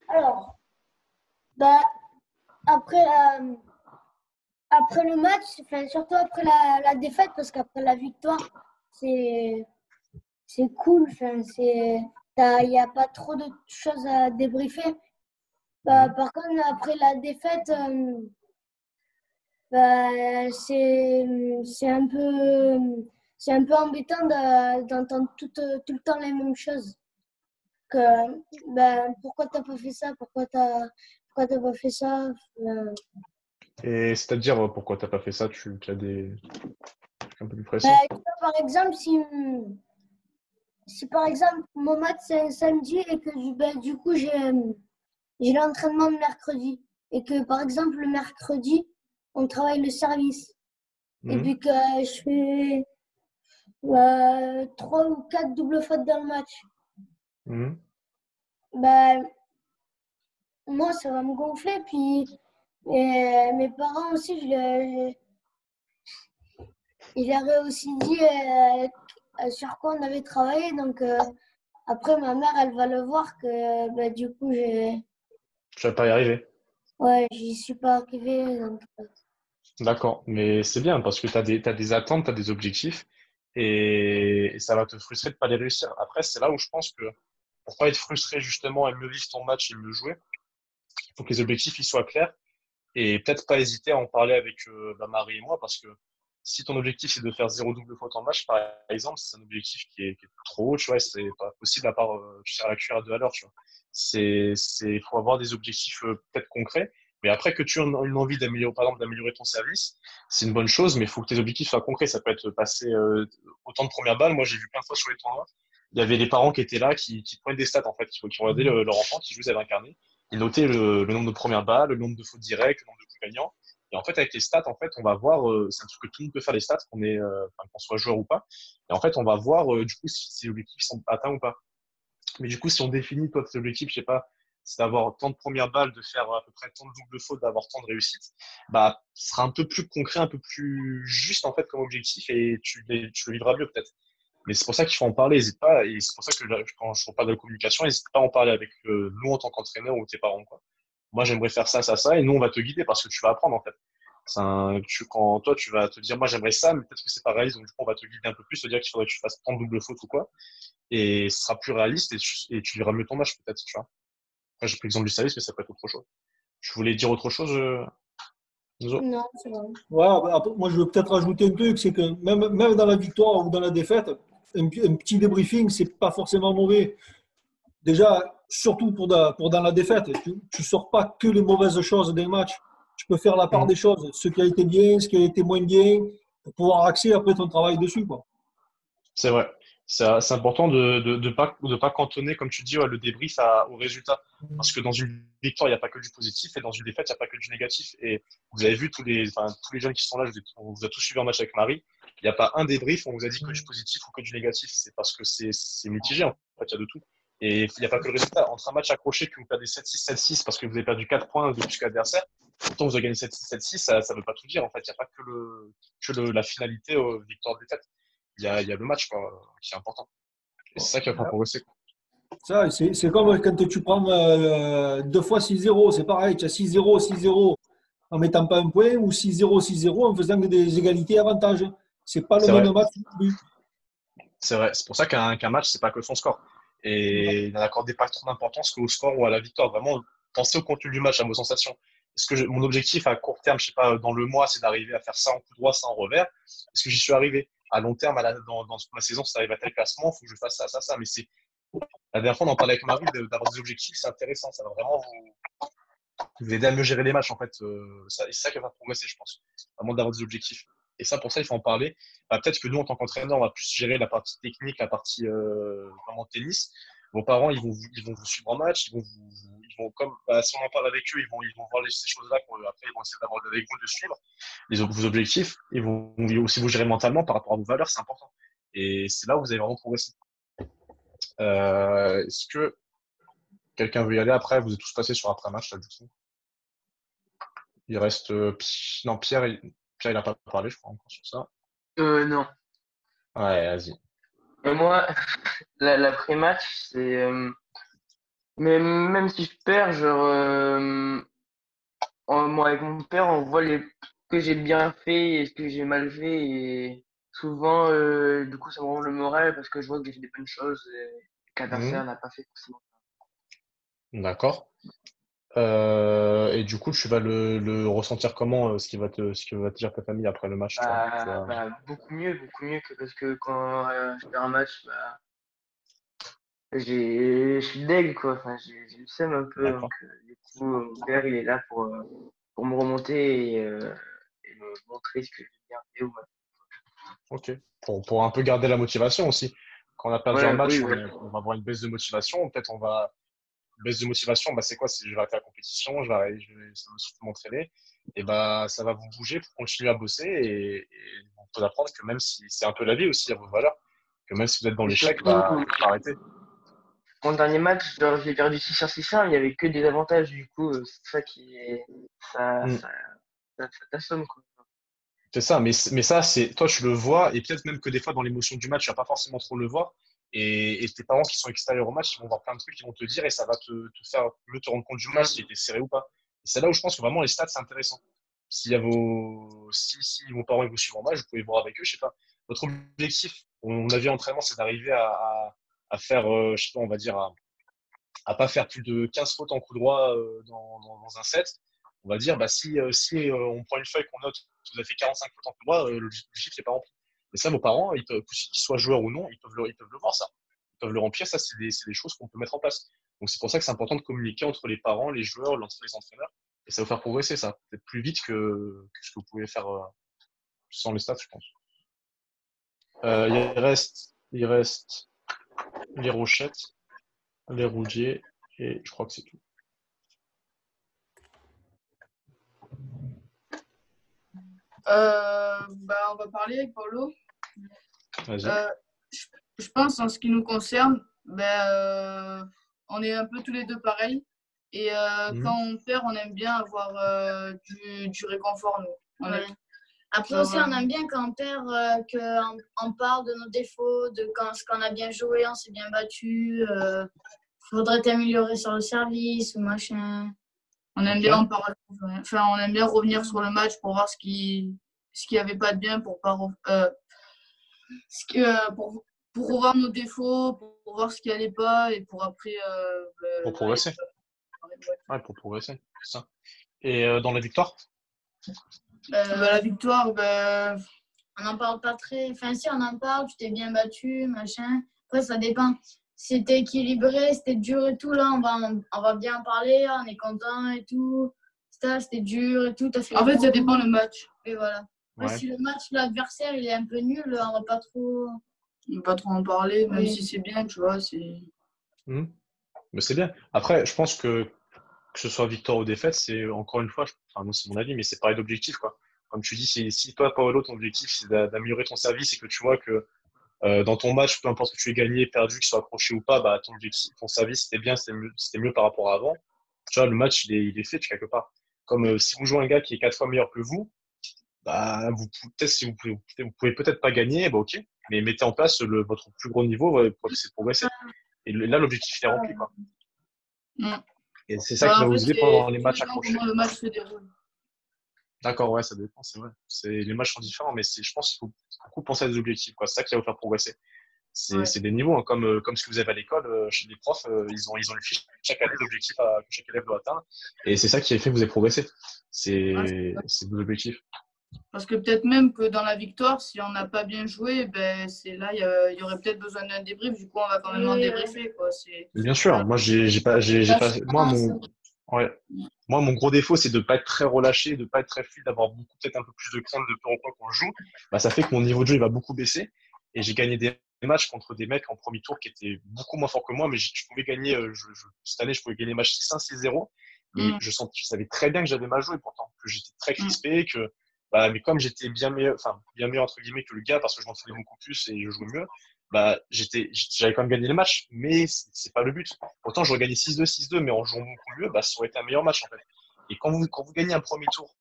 Alors, bah, après, après le match, enfin, surtout après la défaite, parce qu'après la victoire, c'est cool. Enfin, il n'y a pas trop de choses à débriefer. Bah, par contre, après la défaite, bah, c'est un peu embêtant d'entendre tout le temps les mêmes choses. Que, bah, pourquoi t'as pas fait ça? Pourquoi t'as pas fait ça? Et c'est-à-dire, pourquoi t'as pas fait ça, tu as des trucs un peu plus précis? Bah, tu vois, par exemple, si par exemple mon match c'est un samedi et que bah, du coup j'ai l'entraînement le mercredi et que par exemple le mercredi on travaille le service et puis que je fais 3 ou 4 doubles fautes dans le match, bah, moi ça va me gonfler. Puis mes parents aussi, il avait aussi dit sur quoi on avait travaillé. Donc après, ma mère, elle va le voir que bah, du coup, Tu vas pas y arriver. ouais, j'y suis pas arrivée. Donc, D'accord, mais c'est bien parce que t'as des attentes, tu as des objectifs et ça va te frustrer de pas les réussir. Après, c'est là où je pense que pour pas être frustré justement et mieux vivre ton match et mieux jouer, il faut que les objectifs ils soient clairs et peut-être pas hésiter à en parler avec Marie et moi parce que si ton objectif c'est de faire 0 double faute en match, par exemple, c'est un objectif qui est trop haut, tu vois, c'est pas possible à part tu sers la cuillère à 2 à l'heure, tu vois. Faut avoir des objectifs peut-être concrets, mais après que tu aies une envie d'améliorer, par exemple, d'améliorer ton service, c'est une bonne chose, mais il faut que tes objectifs soient concrets. Ça peut être passer autant de premières balles. Moi, j'ai vu plein de fois sur les tournois, il y avait des parents qui étaient là, qui prenaient des stats en fait, qui regardaient leur enfant qui joue, ils avaient un carnet, ils notaient le nombre de premières balles, le nombre de fautes directes, le nombre de coups gagnants. Et en fait, avec les stats, en fait, on va voir, c'est un truc que tout le monde peut faire les stats, qu'on soit joueur ou pas. Et en fait, on va voir, du coup, si les objectifs sont atteints ou pas. Mais du coup, si on définit, toi, tes objectifs, je sais pas, c'est d'avoir tant de premières balles, de faire à peu près tant de doubles fautes, d'avoir tant de réussites, bah, ce sera un peu plus concret, un peu plus juste, en fait, comme objectif et tu le vivras mieux, peut-être. Mais c'est pour ça qu'il faut en parler, n'hésite pas. Et c'est pour ça que quand je parle de communication, n'hésite pas à en parler avec nous en tant qu'entraîneur ou tes parents, quoi. Moi, j'aimerais faire ça, ça, ça, et nous, on va te guider parce que tu vas apprendre, en fait. Quand toi, tu vas te dire, moi, j'aimerais ça, mais peut-être que c'est pas réaliste, donc du coup, on va te guider un peu plus, te dire qu'il faudrait que tu fasses tant de double faute ou quoi. Et ce sera plus réaliste et tu verras mieux ton match, peut-être, tu vois. Après, j'ai pris l'exemple du service, mais ça peut être autre chose. Tu voulais dire autre chose, Enzo? non, c'est bon. Ouais, après, moi, je veux peut-être rajouter un truc, c'est que même dans la victoire ou dans la défaite, un petit débriefing, c'est pas forcément mauvais. Déjà, surtout pour dans la défaite, tu sors pas que les mauvaises choses d'un match. Tu peux faire la part des choses, ce qui a été bien, ce qui a été moins bien, pour pouvoir axer après ton travail dessus, quoi. C'est vrai. C'est important de pas cantonner, comme tu dis, ouais, le débrief au résultat. Parce que dans une victoire, il n'y a pas que du positif et dans une défaite, il n'y a pas que du négatif. Et vous avez vu tous les jeunes qui sont là, on vous a tous suivi en match avec Marie. Il n'y a pas un débrief où on vous a dit que du positif ou que du négatif. C'est parce que c'est mitigé, en fait, il y a de tout. Et il n'y a pas que le résultat. Entre un match accroché que vous perdez 7-6, 7-6 parce que vous avez perdu 4 points de plus que l'adversaire, pourtant vous avez gagné 7-6, 7-6, ça ne veut pas tout dire. En fait, il n'y a pas que la finalité victoire-défaite. Il y a le match quoi, qui est important. Et c'est ça qui va faire progresser. Ça, c'est comme quand tu prends 2 fois 6-0, c'est pareil, tu as 6-0, 6-0 en mettant pas un point ou 6-0, 6-0 en faisant des égalités avantages. C'est pas le même match non plus. C'est vrai, c'est pour ça qu'un match, c'est pas que son score. Et n'accordez pas trop d'importance qu'au score ou à la victoire. Vraiment, pensez au contenu du match, à vos sensations. Mon objectif à court terme, je sais pas, dans le mois, c'est d'arriver à faire ça en coup droit, ça en revers. Est-ce que j'y suis arrivé? À long terme, dans ma saison, si t'arrives à tel classement, il faut que je fasse ça, ça, ça. Mais la dernière fois, on en parlait avec Marie, d'avoir des objectifs, c'est intéressant. Ça va vraiment vous aider à mieux gérer les matchs, en fait. Et c'est ça qui va faire progresser, je pense. Vraiment d'avoir des objectifs. Et ça, pour ça, il faut en parler. Peut-être que nous, en tant qu'entraîneur, on va plus gérer la partie technique, la partie vraiment tennis. Vos parents, ils vont vous suivre en match, ils vont comme, si on en parle avec eux, ils vont voir ces choses-là, après, ils vont essayer d'avoir avec vous de suivre vos objectifs. Ils vont aussi vous gérer mentalement par rapport à vos valeurs, c'est important. Et c'est là où vous allez vraiment progresser. Est-ce que quelqu'un veut y aller après? Vous êtes tous passés sur après-match, là, du coup. Il reste. Non, Pierre, il n'a pas parlé, je crois, encore sur ça. Non. Ouais, vas-y. Et moi, l'après-match, c'est. Mais même si je perds, genre. Moi, avec mon père, on voit ce que j'ai bien fait et ce que j'ai mal fait. Et souvent, du coup, ça me rend le moral parce que je vois que j'ai fait des bonnes choses et que l'adversaire n'a pas fait forcément. D'accord. Et du coup, tu vas le ressentir comment, ce qui va te dire ta famille après le match, toi? Beaucoup mieux que parce que quand je perds un match, je suis deg, quoi. Enfin, j'ai le seum un peu. Donc, du coup, mon père, il est là pour me remonter et me montrer ce que j'ai bien fait ou mal. Ok. Pour un peu garder la motivation aussi. Quand on a perdu un match, Oui, ouais. on va avoir une baisse de motivation. Peut-être baisse de motivation, c'est quoi? Je vais arrêter la compétition, ça me souffle m'entraîner. Et ça va vous bouger pour continuer à bosser et vous pouvez apprendre que même si c'est un peu la vie aussi à vos valeurs, que même si vous êtes dans Et l'échec, surtout, il faut pas arrêter. mon dernier match, genre, j'ai perdu 6-1, 6-1, il n'y avait que des avantages. Du coup, c'est ça qui est. Ça t'assomme, quoi. C'est ça, mais ça, toi, tu le vois, et peut-être même que des fois, dans l'émotion du match, tu vas pas forcément trop le voir. Et tes parents qui sont extérieurs au match, ils vont voir plein de trucs, ils vont te dire, et ça va te faire mieux te rendre compte du match, s'il était serré ou pas. Et c'est là où je pense que vraiment les stats, c'est intéressant. Si vos parents ils vous suivent en match, vous pouvez voir avec eux, je sais pas. Votre objectif, mon avis entraînement, c'est d'arriver à faire, je sais pas, on va dire, à pas faire plus de 15 fautes en coup droit dans un set. On va dire, si on prend une feuille qu'on note, vous avez fait 45 fautes en coup droit, le chiffre n'est pas rempli. Mais ça, vos parents, qu'ils soient joueurs ou non, ils peuvent le voir, ça. Ils peuvent le remplir, ça, c'est des choses qu'on peut mettre en place. Donc c'est pour ça que c'est important de communiquer entre les parents, les joueurs, entre les entraîneurs. Et ça va vous faire progresser, ça. Peut-être plus vite que ce que vous pouvez faire sans les stats, je pense. Il reste les Rochettes, les Rougier, et je crois que c'est tout. On va parler avec Paulo. Vas-y. Je pense, en ce qui nous concerne, on est un peu tous les deux pareils. Et quand on perd, on aime bien avoir du réconfort, nous. Ouais. Après aussi, on aime bien quand on perd, qu'on parle de nos défauts, de ce qu'on a bien joué, on s'est bien battu. Faudrait t'améliorer sur le service ou machin. On aime bien en parler. Enfin, on aime bien revenir sur le match pour voir ce qui avait pas de bien, pour revoir nos défauts, pour voir ce qui allait pas et pour après. Pour progresser. Ouais, pour progresser, c'est ça. Et dans la victoire? La victoire, on n'en parle pas très. Enfin, si on en parle, tu t'es bien battu, machin. Après, ça dépend. Si c'était équilibré, c'était dur et tout, là, on va bien en parler, on est content et tout. C'était dur et tout. En fait, ça dépend le match. Et voilà. Après, si le match, l'adversaire, il est un peu nul, on va pas trop. On va pas trop en parler, même si c'est bien, tu vois. Mais c'est bien. Après, je pense que ce soit victoire ou défaite, c'est encore une fois, moi c'est mon avis, mais c'est pareil d'objectif, quoi. Comme tu dis, si toi, Paolo, ton objectif, c'est d'améliorer ton service et que tu vois que dans ton match, peu importe que tu aies gagné, perdu, qu'il soit accroché ou pas, ton service, c'était bien, c'était mieux par rapport à avant. Tu vois, le match, il est fait quelque part. Comme si vous jouez un gars qui est 4 fois meilleur que vous, peut-être si vous pouvez peut-être pas gagner, ok, mais mettez en place votre plus gros niveau pour essayer de progresser. Et là, l'objectif est rempli, quoi. Et c'est ça qui va vous aider pendant les matchs accrochés. Comment le match se déroule. D'accord, ouais, ça dépend, c'est vrai. Les matchs sont différents, mais je pense qu'il faut beaucoup penser à des objectifs, quoi. C'est ça qui va vous faire progresser. C'est des niveaux, hein, comme ce que vous avez à l'école, chez les profs, ils ont une fiche chaque année d'objectifs que chaque élève doit atteindre. Et c'est ça qui a fait que vous avez progressé. C'est vos objectifs. Parce que peut-être même que dans la victoire, si on n'a pas bien joué, ben, c'est là, il y aurait peut-être besoin d'un débrief. Du coup, on va quand même en débriefer, quoi. Bien sûr, moi, ouais. Moi, mon gros défaut, c'est de ne pas être très relâché, de ne pas être très fluide, d'avoir peut-être un peu plus de crainte de peu en peu quand je joue. Bah, ça fait que mon niveau de jeu il va beaucoup baisser. Et j'ai gagné des matchs contre des mecs en premier tour qui étaient beaucoup moins forts que moi, mais je pouvais gagner, cette année, je pouvais gagner match 6-1, 6-0. Mais je savais très bien que j'avais mal joué pourtant, que j'étais très crispé, bah, mais comme j'étais bien meilleur, entre guillemets, que le gars, parce que je m'entraînais beaucoup plus et je jouais mieux, bah, j'avais quand même gagné les matchs, mais c'est pas le but. Pourtant, j'aurais gagné 6-2, 6-2, mais en jouant beaucoup mieux, bah, ça aurait été un meilleur match, en fait. Et quand vous gagnez un premier tour,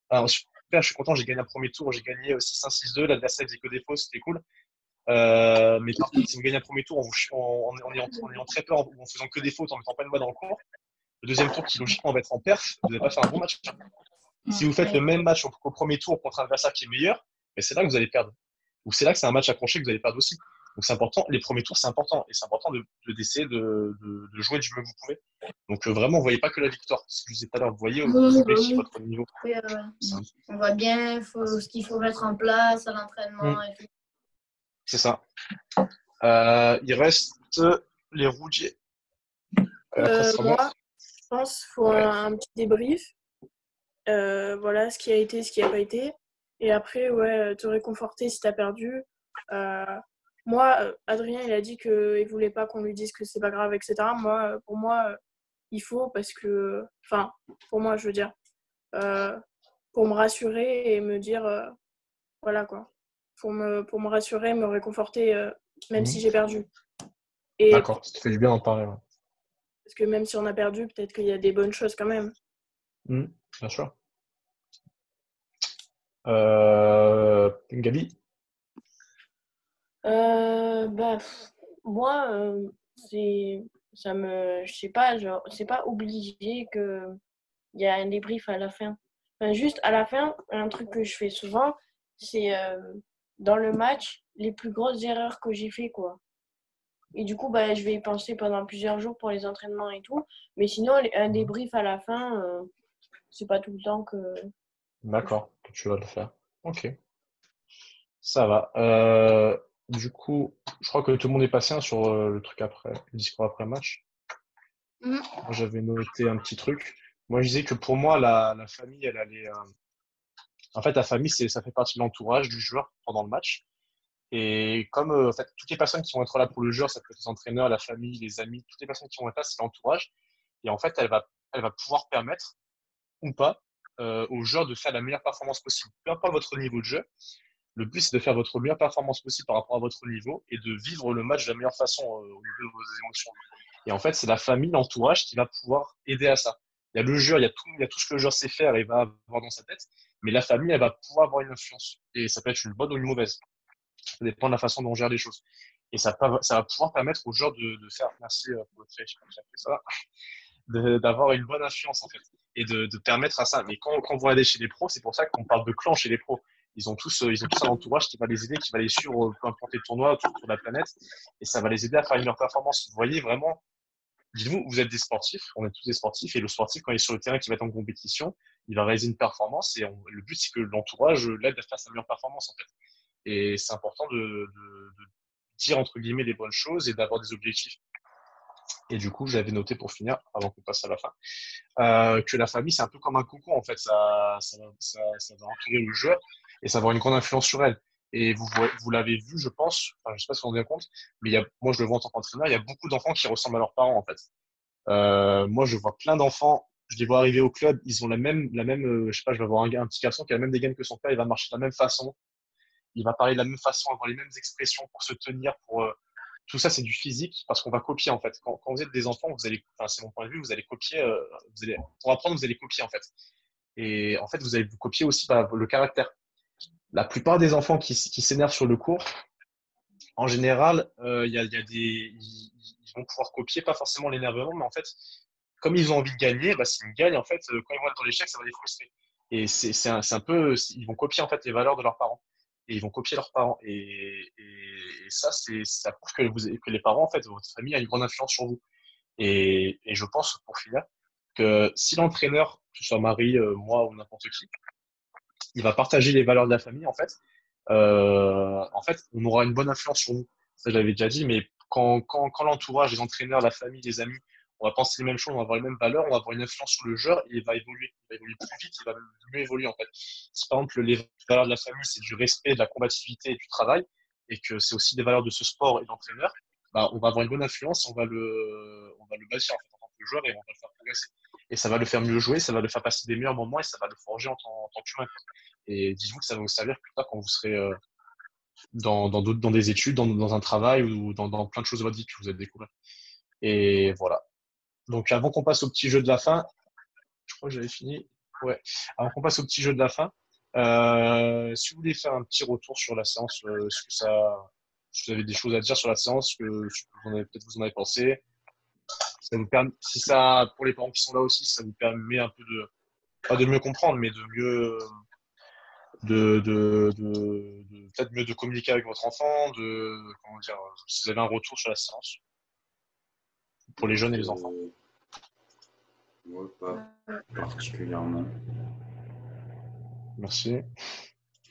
alors, super, je suis content, j'ai gagné un premier tour, j'ai gagné 6-1, 6-2, l'adversaire faisait que des fausses, c'était cool. Mais par contre, si vous gagnez un premier tour en ayant très peur ou en faisant que des fautes, en mettant pas une balle dans le cours, le deuxième tour qui logiquement va être en perf, vous n'allez pas faire un bon match. Si vous faites le même match au premier tour contre un adversaire qui est meilleur, c'est là que vous allez perdre. Ou c'est là que c'est un match accroché que vous allez perdre aussi. Donc c'est important, les premiers tours c'est important. Et c'est important d'essayer de jouer du mieux que vous pouvez. Donc vraiment, vous ne voyez pas que la victoire. Ce que je disais tout à l'heure, vous voyez votre niveau. Oui, on voit bien ce qu'il faut mettre en place à l'entraînement et tout. C'est ça. Il reste les rougiers. Moi, je pense qu'il faut un petit débrief. Voilà, ce qui a été, ce qui n'a pas été. Et après, te réconforter si tu as perdu. Moi, Adrien, il a dit qu'il ne voulait pas qu'on lui dise que c'est pas grave, etc. Pour moi, il faut parce que... Enfin, pour moi, je veux dire, pour me rassurer et me dire... voilà, quoi. Pour me rassurer, me réconforter, même si j'ai perdu. Et d'accord, ça te fait du bien d'en parler. Ouais. Parce que même si on a perdu, peut-être qu'il y a des bonnes choses quand même. Bien sûr. Gabi? Moi, je sais pas, genre, c'est pas obligé que il y a un débrief à la fin. Enfin, juste à la fin, un truc que je fais souvent, c'est dans le match, les plus grosses erreurs que j'ai fait, quoi. Et du coup, je vais y penser pendant plusieurs jours pour les entraînements et tout. Mais sinon, un débrief à la fin, c'est pas tout le temps que... D'accord, que tu vas le faire. Ok, ça va. Du coup, je crois que tout le monde est patient sur le truc après, le discours après le match. Moi, j'avais noté un petit truc. Moi, je disais que pour moi, la famille, elle allait. En fait, la famille, ça fait partie de l'entourage du joueur pendant le match. Et comme en fait, toutes les personnes qui vont être là pour le joueur, ça peut être les entraîneurs, la famille, les amis, toutes les personnes qui vont être là, c'est l'entourage. Et en fait, elle va pouvoir permettre ou pas au joueur de faire la meilleure performance possible. Peu importe votre niveau de jeu, le but c'est de faire votre meilleure performance possible par rapport à votre niveau et de vivre le match de la meilleure façon au niveau de vos émotions. Et en fait, c'est la famille, l'entourage qui va pouvoir aider à ça. Il y a le joueur, il y a tout ce que le joueur sait faire et va avoir dans sa tête, mais la famille, elle va pouvoir avoir une influence. Et ça peut être une bonne ou une mauvaise. Ça dépend de la façon dont on gère les choses. Et ça va pouvoir permettre au joueur de faire, merci pour le fait, je sais pas si j'ai fait ça, d'avoir une bonne influence en fait et de permettre à ça. Mais quand vous allez chez les pros, c'est pour ça qu'on parle de clan chez les pros. Ils ont tous un entourage qui va les aider, qui va les suivre peu importe les tournois autour de la planète et ça va les aider à faire une meilleure performance. Vous voyez vraiment, dites-vous, vous êtes des sportifs, on est tous des sportifs et le sportif quand il est sur le terrain qui va être en compétition, il va réaliser une performance et le but c'est que l'entourage l'aide à faire sa meilleure performance en fait. Et c'est important de dire entre guillemets les bonnes choses et d'avoir des objectifs. Et du coup, j'avais noté pour finir, avant qu'on passe à la fin, que la famille, c'est un peu comme un cocon, en fait. Ça va entourer le joueur et ça va avoir une grande influence sur elle. Et vous l'avez vu, je pense, enfin, je ne sais pas si on se rend compte, mais moi, je le vois en tant qu'entraîneur, il y a beaucoup d'enfants qui ressemblent à leurs parents, en fait. Moi, je vois plein d'enfants, je les vois arriver au club, ils ont la même je sais pas, je vais avoir un petit garçon qui a la même dégaine que son père, il va marcher de la même façon, il va parler de la même façon, avoir les mêmes expressions pour se tenir, tout ça, c'est du physique parce qu'on va copier en fait. Quand vous êtes des enfants, c'est mon point de vue, vous allez copier, pour apprendre, vous allez copier en fait. Et en fait, vous allez vous copier aussi le caractère. La plupart des enfants qui s'énervent sur le cours, en général, ils vont pouvoir copier, pas forcément l'énervement, mais en fait, comme ils ont envie de gagner, s'ils gagnent, en fait, quand ils vont être dans l'échec, ça va les frustrer. Et c'est un peu, ils vont copier en fait les valeurs de leurs parents. et ils vont copier leurs parents. Et ça, ça prouve que les parents, en fait, votre famille a une grande influence sur vous. Et je pense, pour finir, que si l'entraîneur, que ce soit Marie, moi ou n'importe qui, il va partager les valeurs de la famille, en fait, on aura une bonne influence sur nous. Ça, j'avais déjà dit, mais quand l'entourage, les entraîneurs, la famille, les amis, on va penser les mêmes choses, on va avoir les mêmes valeurs, on va avoir une influence sur le joueur et il va évoluer. Il va évoluer plus vite, il va mieux évoluer, en fait. Si par exemple, les valeurs de la famille, c'est du respect, de la combativité et du travail, et que c'est aussi des valeurs de ce sport et de l'entraîneur, bah, on va avoir une bonne influence, on va le bâtir en fait, en tant que joueur et on va le faire progresser. Et ça va le faire mieux jouer, ça va le faire passer des meilleurs moments et ça va le forger en tant qu'humain. Et dites-vous que ça va vous servir plus tard quand vous serez dans des études, dans un travail ou dans plein de choses de votre vie que vous avez découvert. Et voilà. Donc avant qu'on passe au petit jeu de la fin, je crois que j'avais fini. Ouais. Avant qu'on passe au petit jeu de la fin, si vous voulez faire un petit retour sur la séance, si vous avez des choses à dire sur la séance, peut-être vous en avez pensé. Ça vous permet, si ça, pour les parents qui sont là aussi, ça vous permet un peu pas de mieux comprendre, mais de mieux, peut-être mieux de communiquer avec votre enfant, comment dire, si vous avez un retour sur la séance pour les jeunes et les enfants. Ouais, pas particulièrement. Merci.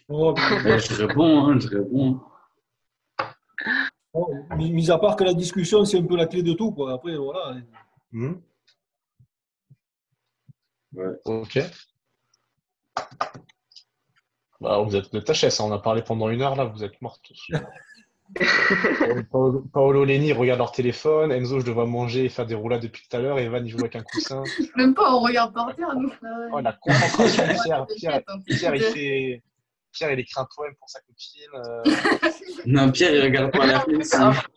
Oh, Je réponds. bon, mis à part que la discussion, c'est un peu la clé de tout, quoi. Après, voilà. Ouais. Ok. Bah, vous êtes HS, hein. On a parlé pendant 1 heure, là, vous êtes morts tous. Paolo, Lenny regarde leur téléphone. Enzo, je le vois manger et faire des roulades depuis tout à l'heure. Evan, il joue avec un coussin. Même pas, on regarde par terre, nous. Oh, la concentration de Pierre, il écrit un poème pour sa copine. Non, Pierre, il regarde par la fenêtre.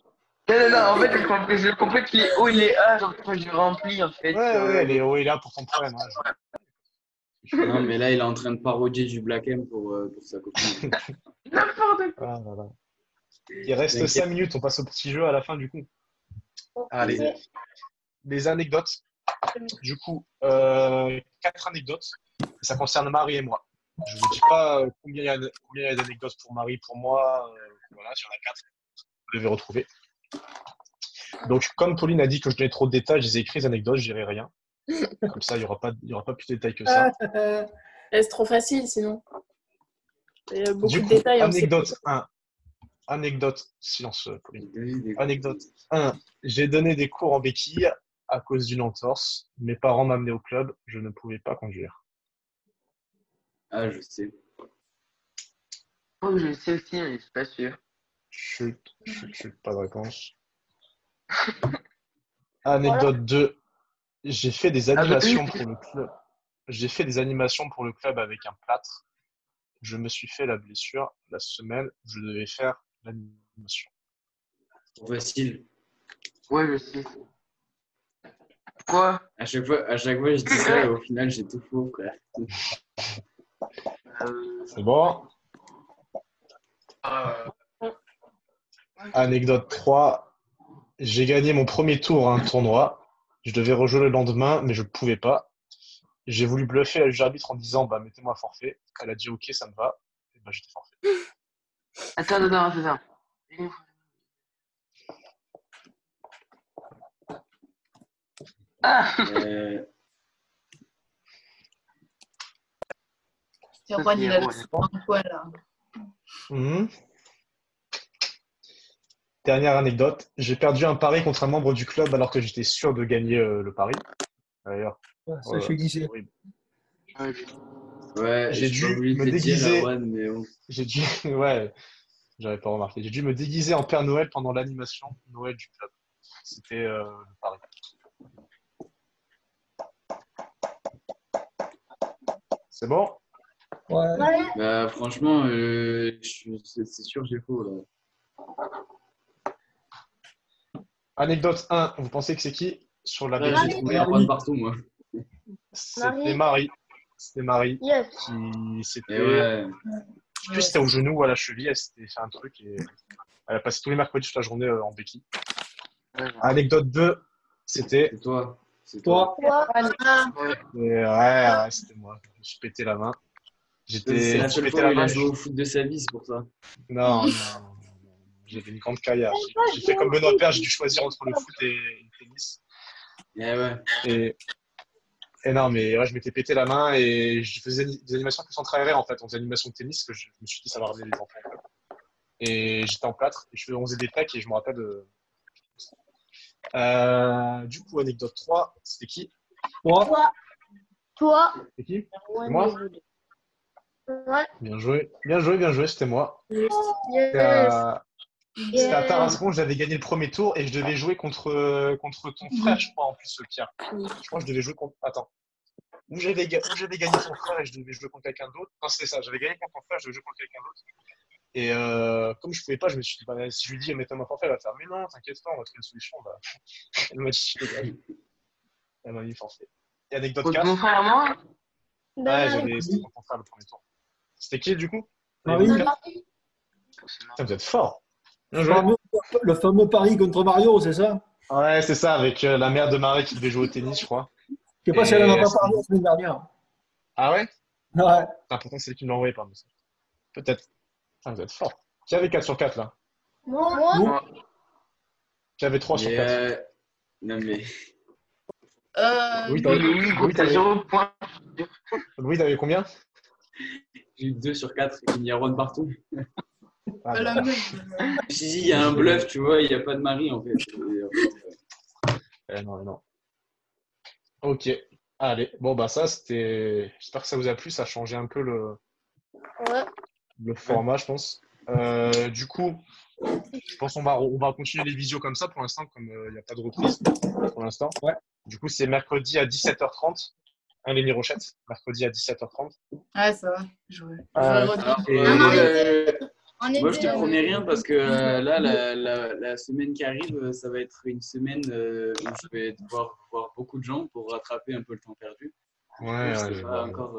Non, en fait, je comprends qu'il est haut, il est A, genre quand je remplis, en fait. Ouais, il est haut et là pour ton poème. Hein. Non, mais là, il est en train de parodier du Black M pour sa copine. N'importe quoi. Ah, voilà. Il reste 5 minutes, on passe au petit jeu à la fin du coup. Allez, les anecdotes. Du coup, 4 anecdotes. Ça concerne Marie et moi. Je ne vous dis pas combien il y a d'anecdotes pour Marie, pour moi. Voilà, il y en a 4. Vous devez retrouver. Donc, comme Pauline a dit que je donnais trop de détails, je les ai écrits les anecdotes, je dirai rien. Comme ça, il n'y aura pas plus de détails que ça. C'est trop facile sinon. Il y a beaucoup du coup, de détails. Anecdote 1. Anecdote, silence, Pauline. Anecdote 1. J'ai donné des cours en béquille à cause d'une entorse. Mes parents m'amenaient au club, je ne pouvais pas conduire. Ah, je sais. Oh, je sais aussi, mais je suis pas sûr. Chut, pas de réponse. Anecdote 2. J'ai fait des animations pour le club. J'ai fait des animations pour le club avec un plâtre. Je me suis fait la blessure la semaine où je devais faire l'animation. Trop facile. Ouais, je sais. Quoi? À chaque fois, je dis ça et au final, j'ai tout faux, frère. C'est bon. Anecdote 3. J'ai gagné mon premier tour à un tournoi. Je devais rejouer le lendemain, mais je ne pouvais pas. J'ai voulu bluffer la juge arbitre en disant bah, mettez-moi forfait. Elle a dit ok, ça me va. Et bah, j'étais forfait. Attends, c'est ça. Ah Erwan, il a le sang dans le coin, là. Dernière anecdote. J'ai perdu un pari contre un membre du club alors que j'étais sûr de gagner le pari. D'ailleurs, ça fait glisser. Ouais, j'ai dû me déguiser. Ouais, j'avais pas remarqué. J'ai dû me déguiser en Père Noël pendant l'animation Noël du club. C'était le pari. C'est bon? Ouais. Bah, franchement, c'est sûr que j'ai faux. Là. Anecdote 1, vous pensez que c'est qui? Sur la J'ai trouvé Erwan partout, moi. C'était Marie. C'était Marie. Yes. C'était. Je sais plus si c'était au genou ou à la cheville. Elle s'était fait un truc et elle a passé tous les mercredis toute la journée en béquille. Anecdote 2, c'était. C'est toi. Ouais, c'était moi. Je me suis pété la main. C'est la je seule pétais fois la où il main. a joué au foot de sa vie, c'est pour ça. Non, non. J'avais une grande carrière. J'ai fait comme Benoît Paire, j'ai dû choisir entre le foot et le tennis. Eh ouais. Et non, mais ouais, je m'étais pété la main et je faisais des animations plus centrales aériennes en fait. On faisait animation de tennis, que je me suis dit ça va ramener les enfants. Et j'étais en 4 et on faisait des pecs et je me rappelle de. Du coup, anecdote 3, c'était qui? Moi, Toi. C'était qui? C'est moi? Ouais. Bien joué, c'était moi. Yes. C'était à Tarascon, j'avais gagné le premier tour et je devais jouer contre ton frère, je crois, en plus, Pierre. Je crois que je devais jouer contre. Attends. Où j'avais gagné ton frère et je devais jouer contre quelqu'un d'autre. Non, c'était ça, j'avais gagné contre ton frère, je devais jouer contre quelqu'un d'autre. Et comme je pouvais pas, je me suis dit, bah, si je lui dis, mettez-moi forfait, elle va faire, mais non, t'inquiète pas, on va trouver une solution. Bah, elle m'a dit, elle m'a mis forfait. Et anecdote Contre 4. mon frère, moi? Ouais, c'était contre ton frère le premier tour. C'était qui, du coup? Marie. Putain, vous êtes fort. Bien joué. Le fameux pari contre Mario, c'est ça? Ouais, c'est ça, avec la mère de Marie qui devait jouer au tennis, je crois. Je sais pas si elle en a pas parlé la semaine dernière. Ah ouais? Ouais. Pourtant, c'est elle qui me l'a envoyé par message. Peut-être. Putain, vous êtes fort. Qui avait 4 sur 4 là? Moi. Qui avait 3 sur 4? Non mais. Oui, t'as 0 point. Louis, t'avais combien? J'ai eu 2 sur 4, il y a Ron partout. Ah, La bah. même. Si, il y a un bluff, tu vois, il n'y a pas de Marie en fait. Non. Ok. Allez. Bon, bah, ça, c'était. J'espère que ça vous a plu. Ça a changé un peu le format, je pense. Du coup, je pense qu'on va continuer les visios comme ça pour l'instant, comme il n'y a pas de reprise pour l'instant. Ouais. Du coup, c'est mercredi à 17h30. Lénie Rochette, mercredi à 17h30. Ouais, ça va. Je vais moi, je te promets rien parce que là, la semaine qui arrive, ça va être une semaine où je vais devoir voir beaucoup de gens pour rattraper un peu le temps perdu. Ouais, je sais pas encore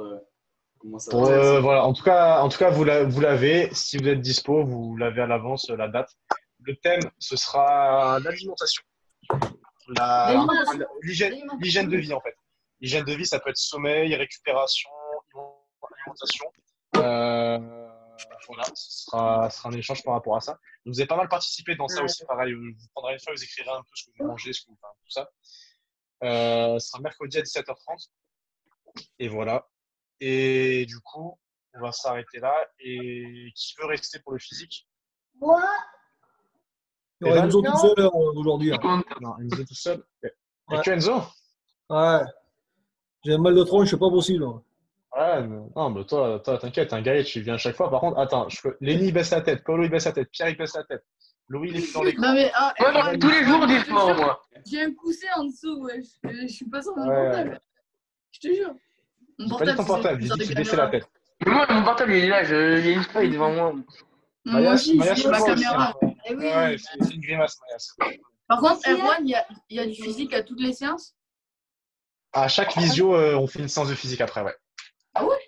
comment ça va. va. Voilà. En tout cas, vous l'avez. Si vous êtes dispo, vous l'avez à l'avance la date. Le thème, ce sera l'alimentation. L'hygiène de vie, en fait. L'hygiène de vie, ça peut être sommeil, récupération, alimentation. Voilà, ce sera un échange par rapport à ça. Vous avez pas mal participé dans ça aussi, pareil. Vous prendrez une feuille, vous écrirez un peu ce que vous mangez, tout ça. Ce sera mercredi à 17h30. Et voilà. Et du coup, on va s'arrêter là. Et qui veut rester pour le physique? Moi. Il y aura Enzo tout seul aujourd'hui. Non, Enzo tout seul. Il n'y a que Enzo? Ouais. J'ai un mal de tronche, c'est pas possible. Ouais, non, mais toi, t'inquiète, un gars, tu viens à chaque fois. Par contre, attends, Lenny, il baisse la tête, Paulo, il baisse la tête, Pierre, il baisse la tête, Louis, il est dans l'écran. Non, mais Moi, tous les jours, dis-moi, moi. J'ai un coussin en dessous, ouais. Je suis pas sur mon portable. Je te jure. J'ai pas dit ton portable, j'ai dit qu'il baissait la tête. Mais moi, mon portable, il est là, il y a une feuille devant moi. Moi aussi, Maya, c'est la caméra. Ouais, c'est une grimace, Maya. Par contre, Erwan, il y a du physique à toutes les séances? À chaque visio, on fait une séance de physique après, ouais. Ah ouais?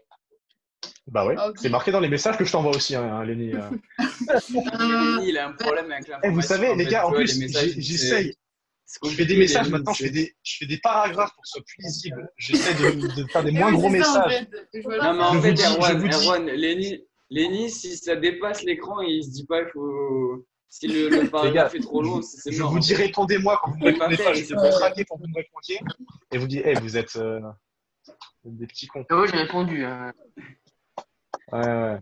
Bah ouais, Okay. C'est marqué dans les messages que je t'envoie aussi, Lenny. Lenny, il a un problème avec l'information. Vous savez, les gars, en plus, j'essaye. Je fais des messages maintenant, je fais des paragraphes pour que ce soit plus lisible. J'essaie de faire des moins gros messages. Non, mais en fait, Erwan, Lenny, si ça dépasse l'écran, il se dit pas il faut. Si le paragraphe est trop long, c'est je vous dis répondez-moi quand vous me répondez pas. Je vais vous traquer pour que vous me répondiez. Et vous dites, vous êtes des petits cons. Oui, j'ai répondu. Ouais.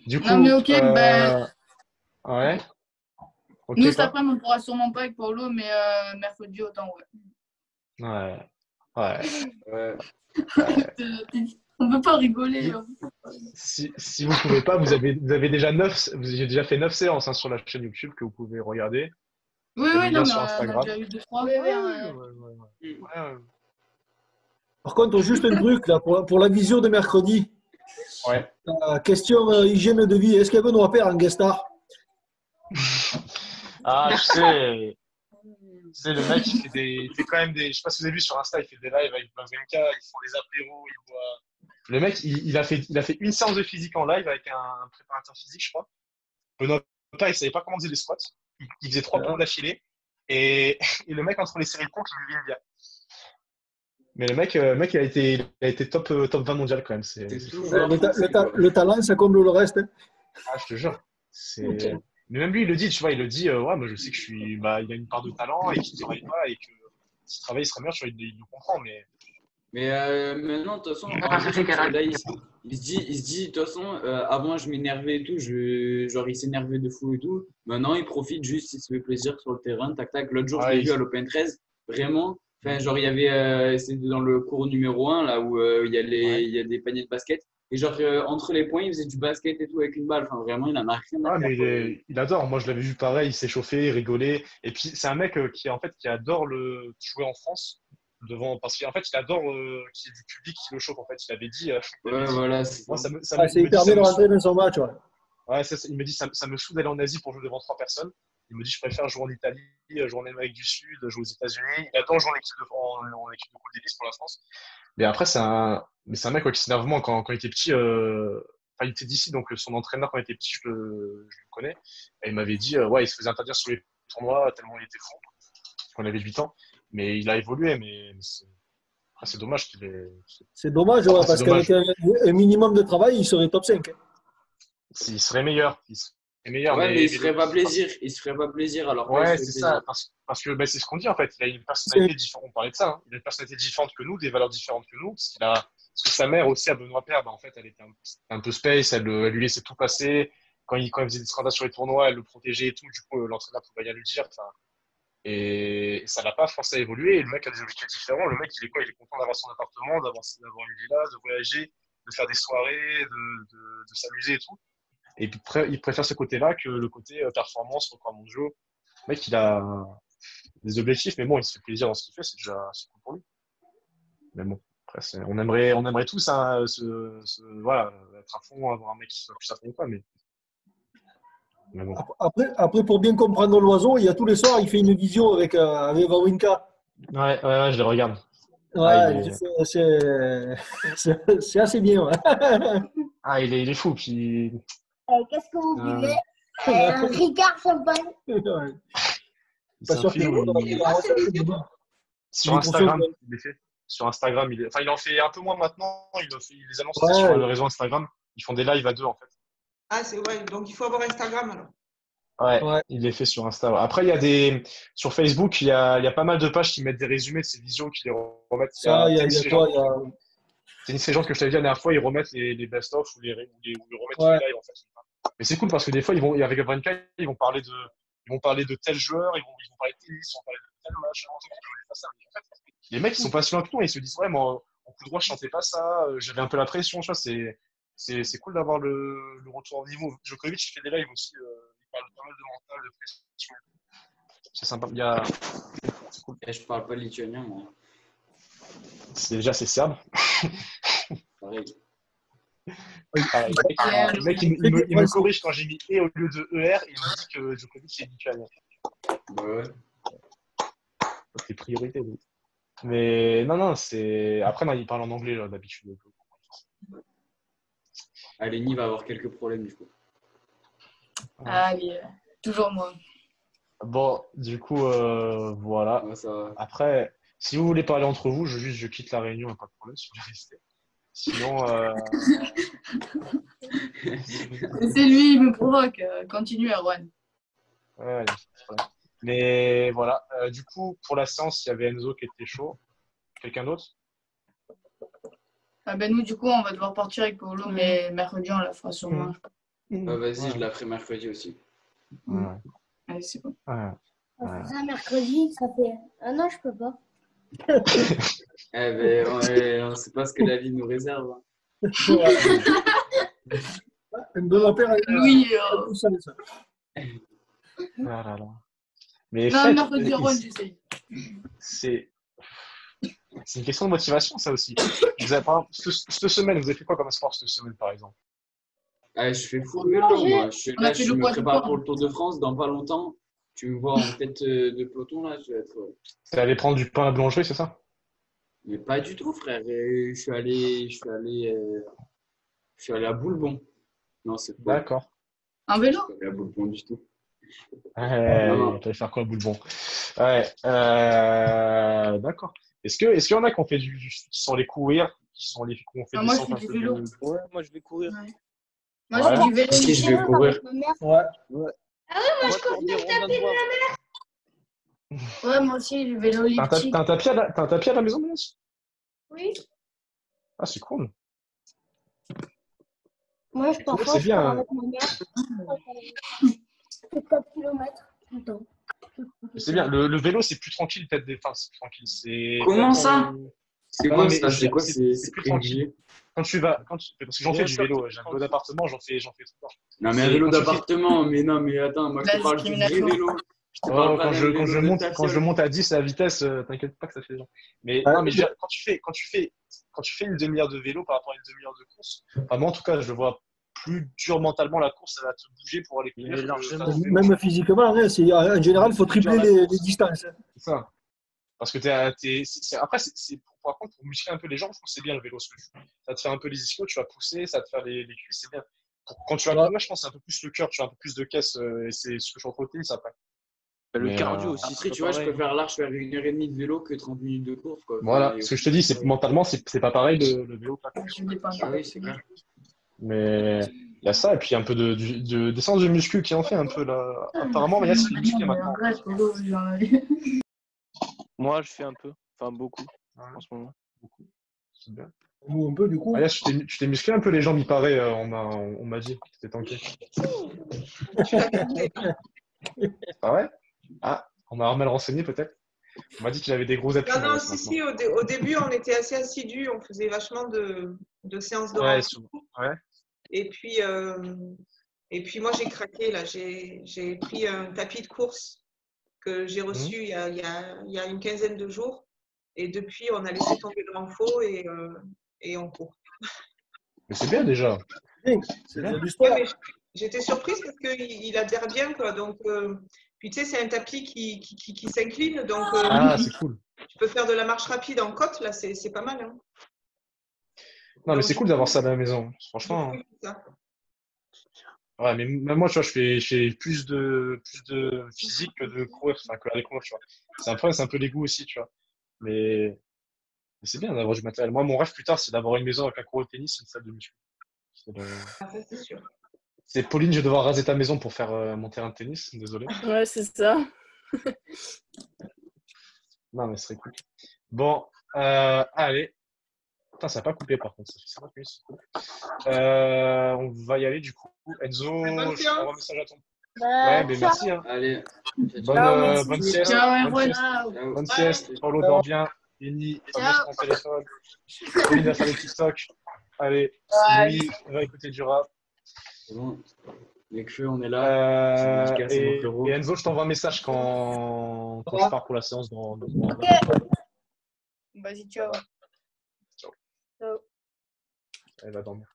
Du coup, non, mais ok, ouais. Okay, nous, cet après-midi, on pourra sûrement pas avec Paulo, mais mercredi, autant, ouais. On peut pas rigoler. Si vous pouvez pas, vous avez déjà j'ai déjà fait 9 séances sur la chaîne YouTube que vous pouvez regarder. Oui, non, mais sur on Instagram. a déjà eu 2-3. Ouais. Par contre, juste un truc là, pour la visio de mercredi. Ouais. Question hygiène de vie. Est-ce qu'il y a Benoît Paire en guest star? Ah, je sais. C'est le mec, il fait quand même des. Je sais pas si vous avez vu sur Insta, il fait des lives avec Bazenka, ils font des apéros, il boit. Le mec, il a fait une séance de physique en live avec un préparateur physique, je crois. Benoît Paire, il savait pas comment faisait les squats. Il faisait 3 pompes d'affilée. Et le mec, entre les séries de pompes, il buvait une bière. Mais le mec il a été top 20 mondial quand même. C'est C'est fou. toujours Le, ta- le français, ta- quoi. le talent, ça comble le reste, hein. Ah, je te jure. Mais même lui, il le dit, tu vois, il le dit, ouais, moi je sais que il a une part de talent et qu'il ne travaille pas et que s'il travaille, il serait meilleur, tu vois, il le comprend. Mais maintenant, de toute façon, en fait, là, il se dit, de toute façon, avant, je m'énervais et tout, genre, il s'énervait de fou et tout. Maintenant, il profite juste, il se fait plaisir sur le terrain, tac, tac. L'autre jour, je l'ai Ouais, vu à l'Open 13, vraiment. Enfin, genre, il y avait, c'était dans le cours numéro 1, là où ouais. il y a des paniers de basket. Et genre, entre les points, il faisait du basket et tout avec une balle. Enfin, vraiment, il en a rien à Ah, faire, mais quoi. il adore. Moi, je l'avais vu pareil, il s'est chauffé, il rigolait. Et puis, c'est un mec qui adore jouer en France devant, parce qu'en fait, il adore qu'il y ait du public qui le chauffe. En fait, il avait Ouais, dit, voilà, c'est moi, ça. Ah, il c'est me dit, hyper ça bien de me rentrer saoule. dans son match, ouais. Ouais, il me dit, ça me saoule d'aller en Asie pour jouer devant 3 personnes. Il me dit, je préfère jouer en Italie, jouer en Amérique du Sud, jouer aux États-Unis. Il adore jouer en équipe de Coupe Davis pour la France. Mais après, c'est un mec ouais, qui s'énerve vraiment quand il était petit. Enfin, il était d'ici, donc son entraîneur, quand il était petit, je le connais. Et il m'avait dit, ouais, il se faisait interdire sur les tournois tellement il était fou, quand il avait 8 ans. Mais il a évolué, mais après, c'est dommage qu'il ait. C'est dommage, Bon, ouais, après, c'est parce qu'avec dommage. un minimum de travail, il serait top 5, hein. Il serait meilleur. Il serait meilleur, Ouais, mais il mais se ferait pas plaisir. Il se ferait pas plaisir, alors que là, il se ouais, fait c'est plaisir. ça. Parce que bah, c'est ce qu'on dit, en fait. Il a une C'est personnalité différente. On parlait de ça, hein. Il a une personnalité différente que nous, des valeurs différentes que nous. Parce que sa mère aussi, à Benoît Paire, bah, en fait, elle était un peu space. Elle lui laissait tout passer. Quand il faisait des scandales sur les tournois, elle le protégeait et tout. Du coup, l'entraîneur pouvait rien lui dire. Enfin, et ça l'a pas forcé à évoluer. Et le mec a des objectifs différents. Le mec, il est quoi? Il est content d'avoir son appartement, d'avoir une villa, de voyager, de faire des soirées, de s'amuser et tout. Et puis, il préfère ce côté-là que le côté performance, record mondiaux. Le mec, il a des objectifs, mais bon, il se fait plaisir dans ce qu'il fait, c'est cool pour lui. Mais bon, après, on aimerait tous hein, voilà, être à fond, avoir un mec qui soit plus à fond ou pas, mais bon. Après, pour bien comprendre l'oiseau, il y a tous les soirs, il fait une visio avec Wawrinka. Ouais, je le regarde. Ah, Ouais, c'est assez bien, ouais. il est fou. Qu'est-ce que vous Euh, buvez? Un Ricard champagne. Ouais. c'est Pas un sûr qu'il filou. Sur est conscient Instagram, de- il est fait. Sur Instagram, il en fait un peu moins maintenant. Il les annonce aussi sur Ouais, le réseau Instagram. Ils font des lives à deux, en fait. Ah, c'est vrai. Donc, il faut avoir Instagram alors. Ouais, ouais. il les fait sur Insta. Ouais. Après, sur Facebook, il y a pas mal de pages qui mettent des résumés de ces visions, qui les remettent. Il y Ça, a il y a, il y Tennis a quoi? Légende. Tennis Légende que je t'avais dit la dernière fois, ils remettent les best-of ou ils remettent tous les Ouais. lives, en fait. Mais c'est cool parce que des fois, avec Avrenka, ils vont parler de tel joueur, ils vont parler de tennis, ils vont parler de tel match. En fait, les mecs, ils sont pas si loin que nous, et ils se disent, ouais, moi, en coup droit, je chantais pas ça, j'avais un peu la pression, tu vois, c'est cool d'avoir le retour au niveau. Djokovic, il fait des lives aussi, il parle pas mal de mental, de pression. C'est sympa. C'est cool. Et je parle pas lituanien, moi. C'est serbe. Pareil. Ah, le mec, il me corrige quand j'ai mis E au lieu de ER et il me dit que Djokovic est lituanien. Ouais. C'est priorité. Oui. Mais non, c'est. Après, non, il parle en anglais là, d'habitude. Lenny va avoir quelques problèmes, du coup. Allez, toujours moi. Bon, du coup, voilà. Ouais, ça va. Après, si vous voulez parler entre vous, je quitte la réunion, pas de problème, si vous voulez rester. Sinon, C'est lui, il me provoque. Continue, Erwan. ouais, pas de problème. Mais voilà, du coup, pour la séance, il y avait Enzo qui était chaud. Quelqu'un d'autre? Ah ben nous, du coup, on va devoir partir avec Paolo, mais mercredi, on la fera sûrement. Vas-y, Ouais. je la ferai mercredi aussi. Ouais. Allez, c'est bon. Ouais. On fait ça mercredi, ça fait. Ah non, je peux pas. Eh ben, on sait pas ce que la vie nous réserve. Hein. Oui. Ah là là. Mais Non, faites, mercredi, Erwan, j'essaye. c'est une question de motivation, ça aussi. Cette semaine, vous avez fait quoi comme sport cette semaine, par exemple? Je fais full vélo, moi. On a fait Je le me poids du prépare corps. pour le Tour de France dans pas longtemps. Tu me vois en tête de peloton, là, je vais être. T'es allé prendre du pain à la boulangerie, c'est ça? Mais pas du tout, frère. Je suis allé à Boulbon. Non, c'est pas. D'accord. Un vélo? Je suis pas allé à Boulbon du tout. Ouais, Non. t'allais faire quoi, Boulbon? Ouais, d'accord. Est-ce qu'il y en a qui ont fait qui sont allés courir, qui ont fait Ah, des moi, je centres fais un du peu vélo. Ouais, moi je vais courir. Ouais. Moi, Ouais. j'ai du vélo Si, je vais épineux courir. avec ma mère. Ouais. Ouais. Ah ouais, moi Moi, je cours pour sur des le tapis rondins de de bois. ma Ouais, moi aussi, le vélo elliptique. T'as un tapis à la maison, Mélanie? Oui. Ah, c'est cool. Moi, C'est cool, parfois, c'est je pars bien. avec ma mère. Je fais 4 kilomètres tout le temps. C'est bien. Le vélo, c'est plus tranquille, peut-être enfin, c'est plus tranquille. C'est Comment ça? Non, C'est non, quoi mais ça? je veux C'est dire, quoi? c'est C'est plus tranquille. privilégié? Parce que j'en fais Bien du sûr, vélo, c'est j'ai un plus vélo tranquille. d'appartement, j'en fais tout le temps. Non, mais un C'est vélo quand tu fais, d'appartement, mais non, mais attends, moi je La te parle du vrai discrimination. vélo. Je te parle oh, pas d'un vélo de ta quand je fiole. monte à 10 à la vitesse, t'inquiète pas que ça fait genre. Mais Ouais, non, mais je veux dire, quand tu fais une demi-heure de vélo par rapport à une demi-heure de course, enfin, moi en tout cas, je le vois plus dur mentalement la course, ça va te bouger pour aller courir Mais que largement. faire du vélo. même physiquement, hein, en général, il faut Plus dur tripler la les course. distances. C'est ça. Parce que après, par contre, pour muscler un peu les jambes, je trouve que c'est bien le vélo. Ça te fait un peu les ischios, tu vas pousser, ça te fait les cuisses, c'est bien. Quand tu vas Ouais. courir, je pense que c'est un peu plus le cœur, tu as un peu plus de caisse, et c'est ce que je retrouve ça après. Le Mais, cardio aussi, Après, c'est tu pas vois, je pareil. préfère large faire 1h30 de vélo que 30 minutes de course, quoi. voilà, Enfin, ce que je te dis, c'est mentalement, c'est pas pareil le vélo que la course. Ça dépend ah de oui, c'est clair. Mais il y a ça, et puis un peu des séances de muscu qui en fait un peu là. Apparemment, Maya se fait muscler maintenant. Moi, je fais un peu, enfin beaucoup, Ouais, en ce moment. beaucoup. C'est bien. Nous, un peu, du coup. Maya, tu t'es musclé un peu les jambes, il paraît, on m'a dit. C'était tanké. Tu l'as gagné. Ah ouais? Ah, on m'a mal renseigné peut-être. On m'a dit qu'il avait des gros appuis, Non, non, Maya, si, maintenant. si, au début, on était assez assidus, on faisait vachement de séances de Ouais, renfort. souvent. Ouais. Et puis, moi, j'ai craqué, là. J'ai pris un tapis de course que j'ai reçu il y a une quinzaine de jours. Et depuis, on a laissé tomber le renfort et on court. Mais c'est bien déjà. Bien, C'est c'est bien. du Ouais, sport. mais j'étais surprise parce qu'il adhère bien, quoi. Donc, puis tu sais, c'est un tapis qui s'incline. Donc, Ah, c'est cool. tu peux faire de la marche rapide en côte, là, c'est pas mal. Hein. Non, mais Donc, c'est du cool coup, d'avoir ça à la maison. du coup, Franchement. il fait ça. Ouais, mais même moi, tu vois, je fais plus de physique que de courir, enfin, que aller courir, tu vois. C'est un peu les goûts aussi, tu vois. Mais c'est bien d'avoir du matériel. Moi, mon rêve plus tard, c'est d'avoir une maison avec un court de tennis et une salle de muscu. Ah, ça, c'est sûr. C'est Pauline, je vais devoir raser ta maison pour faire mon terrain de tennis. Désolé. Ouais, c'est ça. Non, mais ce serait cool. Bon, allez. Putain, ça n'a pas coupé par contre. Ça fait 50 minutes, c'est cool. On va y aller du coup. Enzo, Bonne je t'envoie un séance. message à ton. Bah, Ouais, mais ciao. merci. Hein. Allez, Bonne sieste. Ciao, Bonne sieste. Erwan. ciao. Bonne Ouais. sieste. Paulo dort bien. Kenny, va mettre ton téléphone. Pauline va faire des TikTok. Allez, Louis va écouter du rap. C'est bon. Nekfeu, on est là. Petite dédicace à mon frérot. Et Enzo, je t'envoie un message quand je pars pour la séance dans Ok. Vas-y, ciao. Ciao. Ciao. Elle va dormir.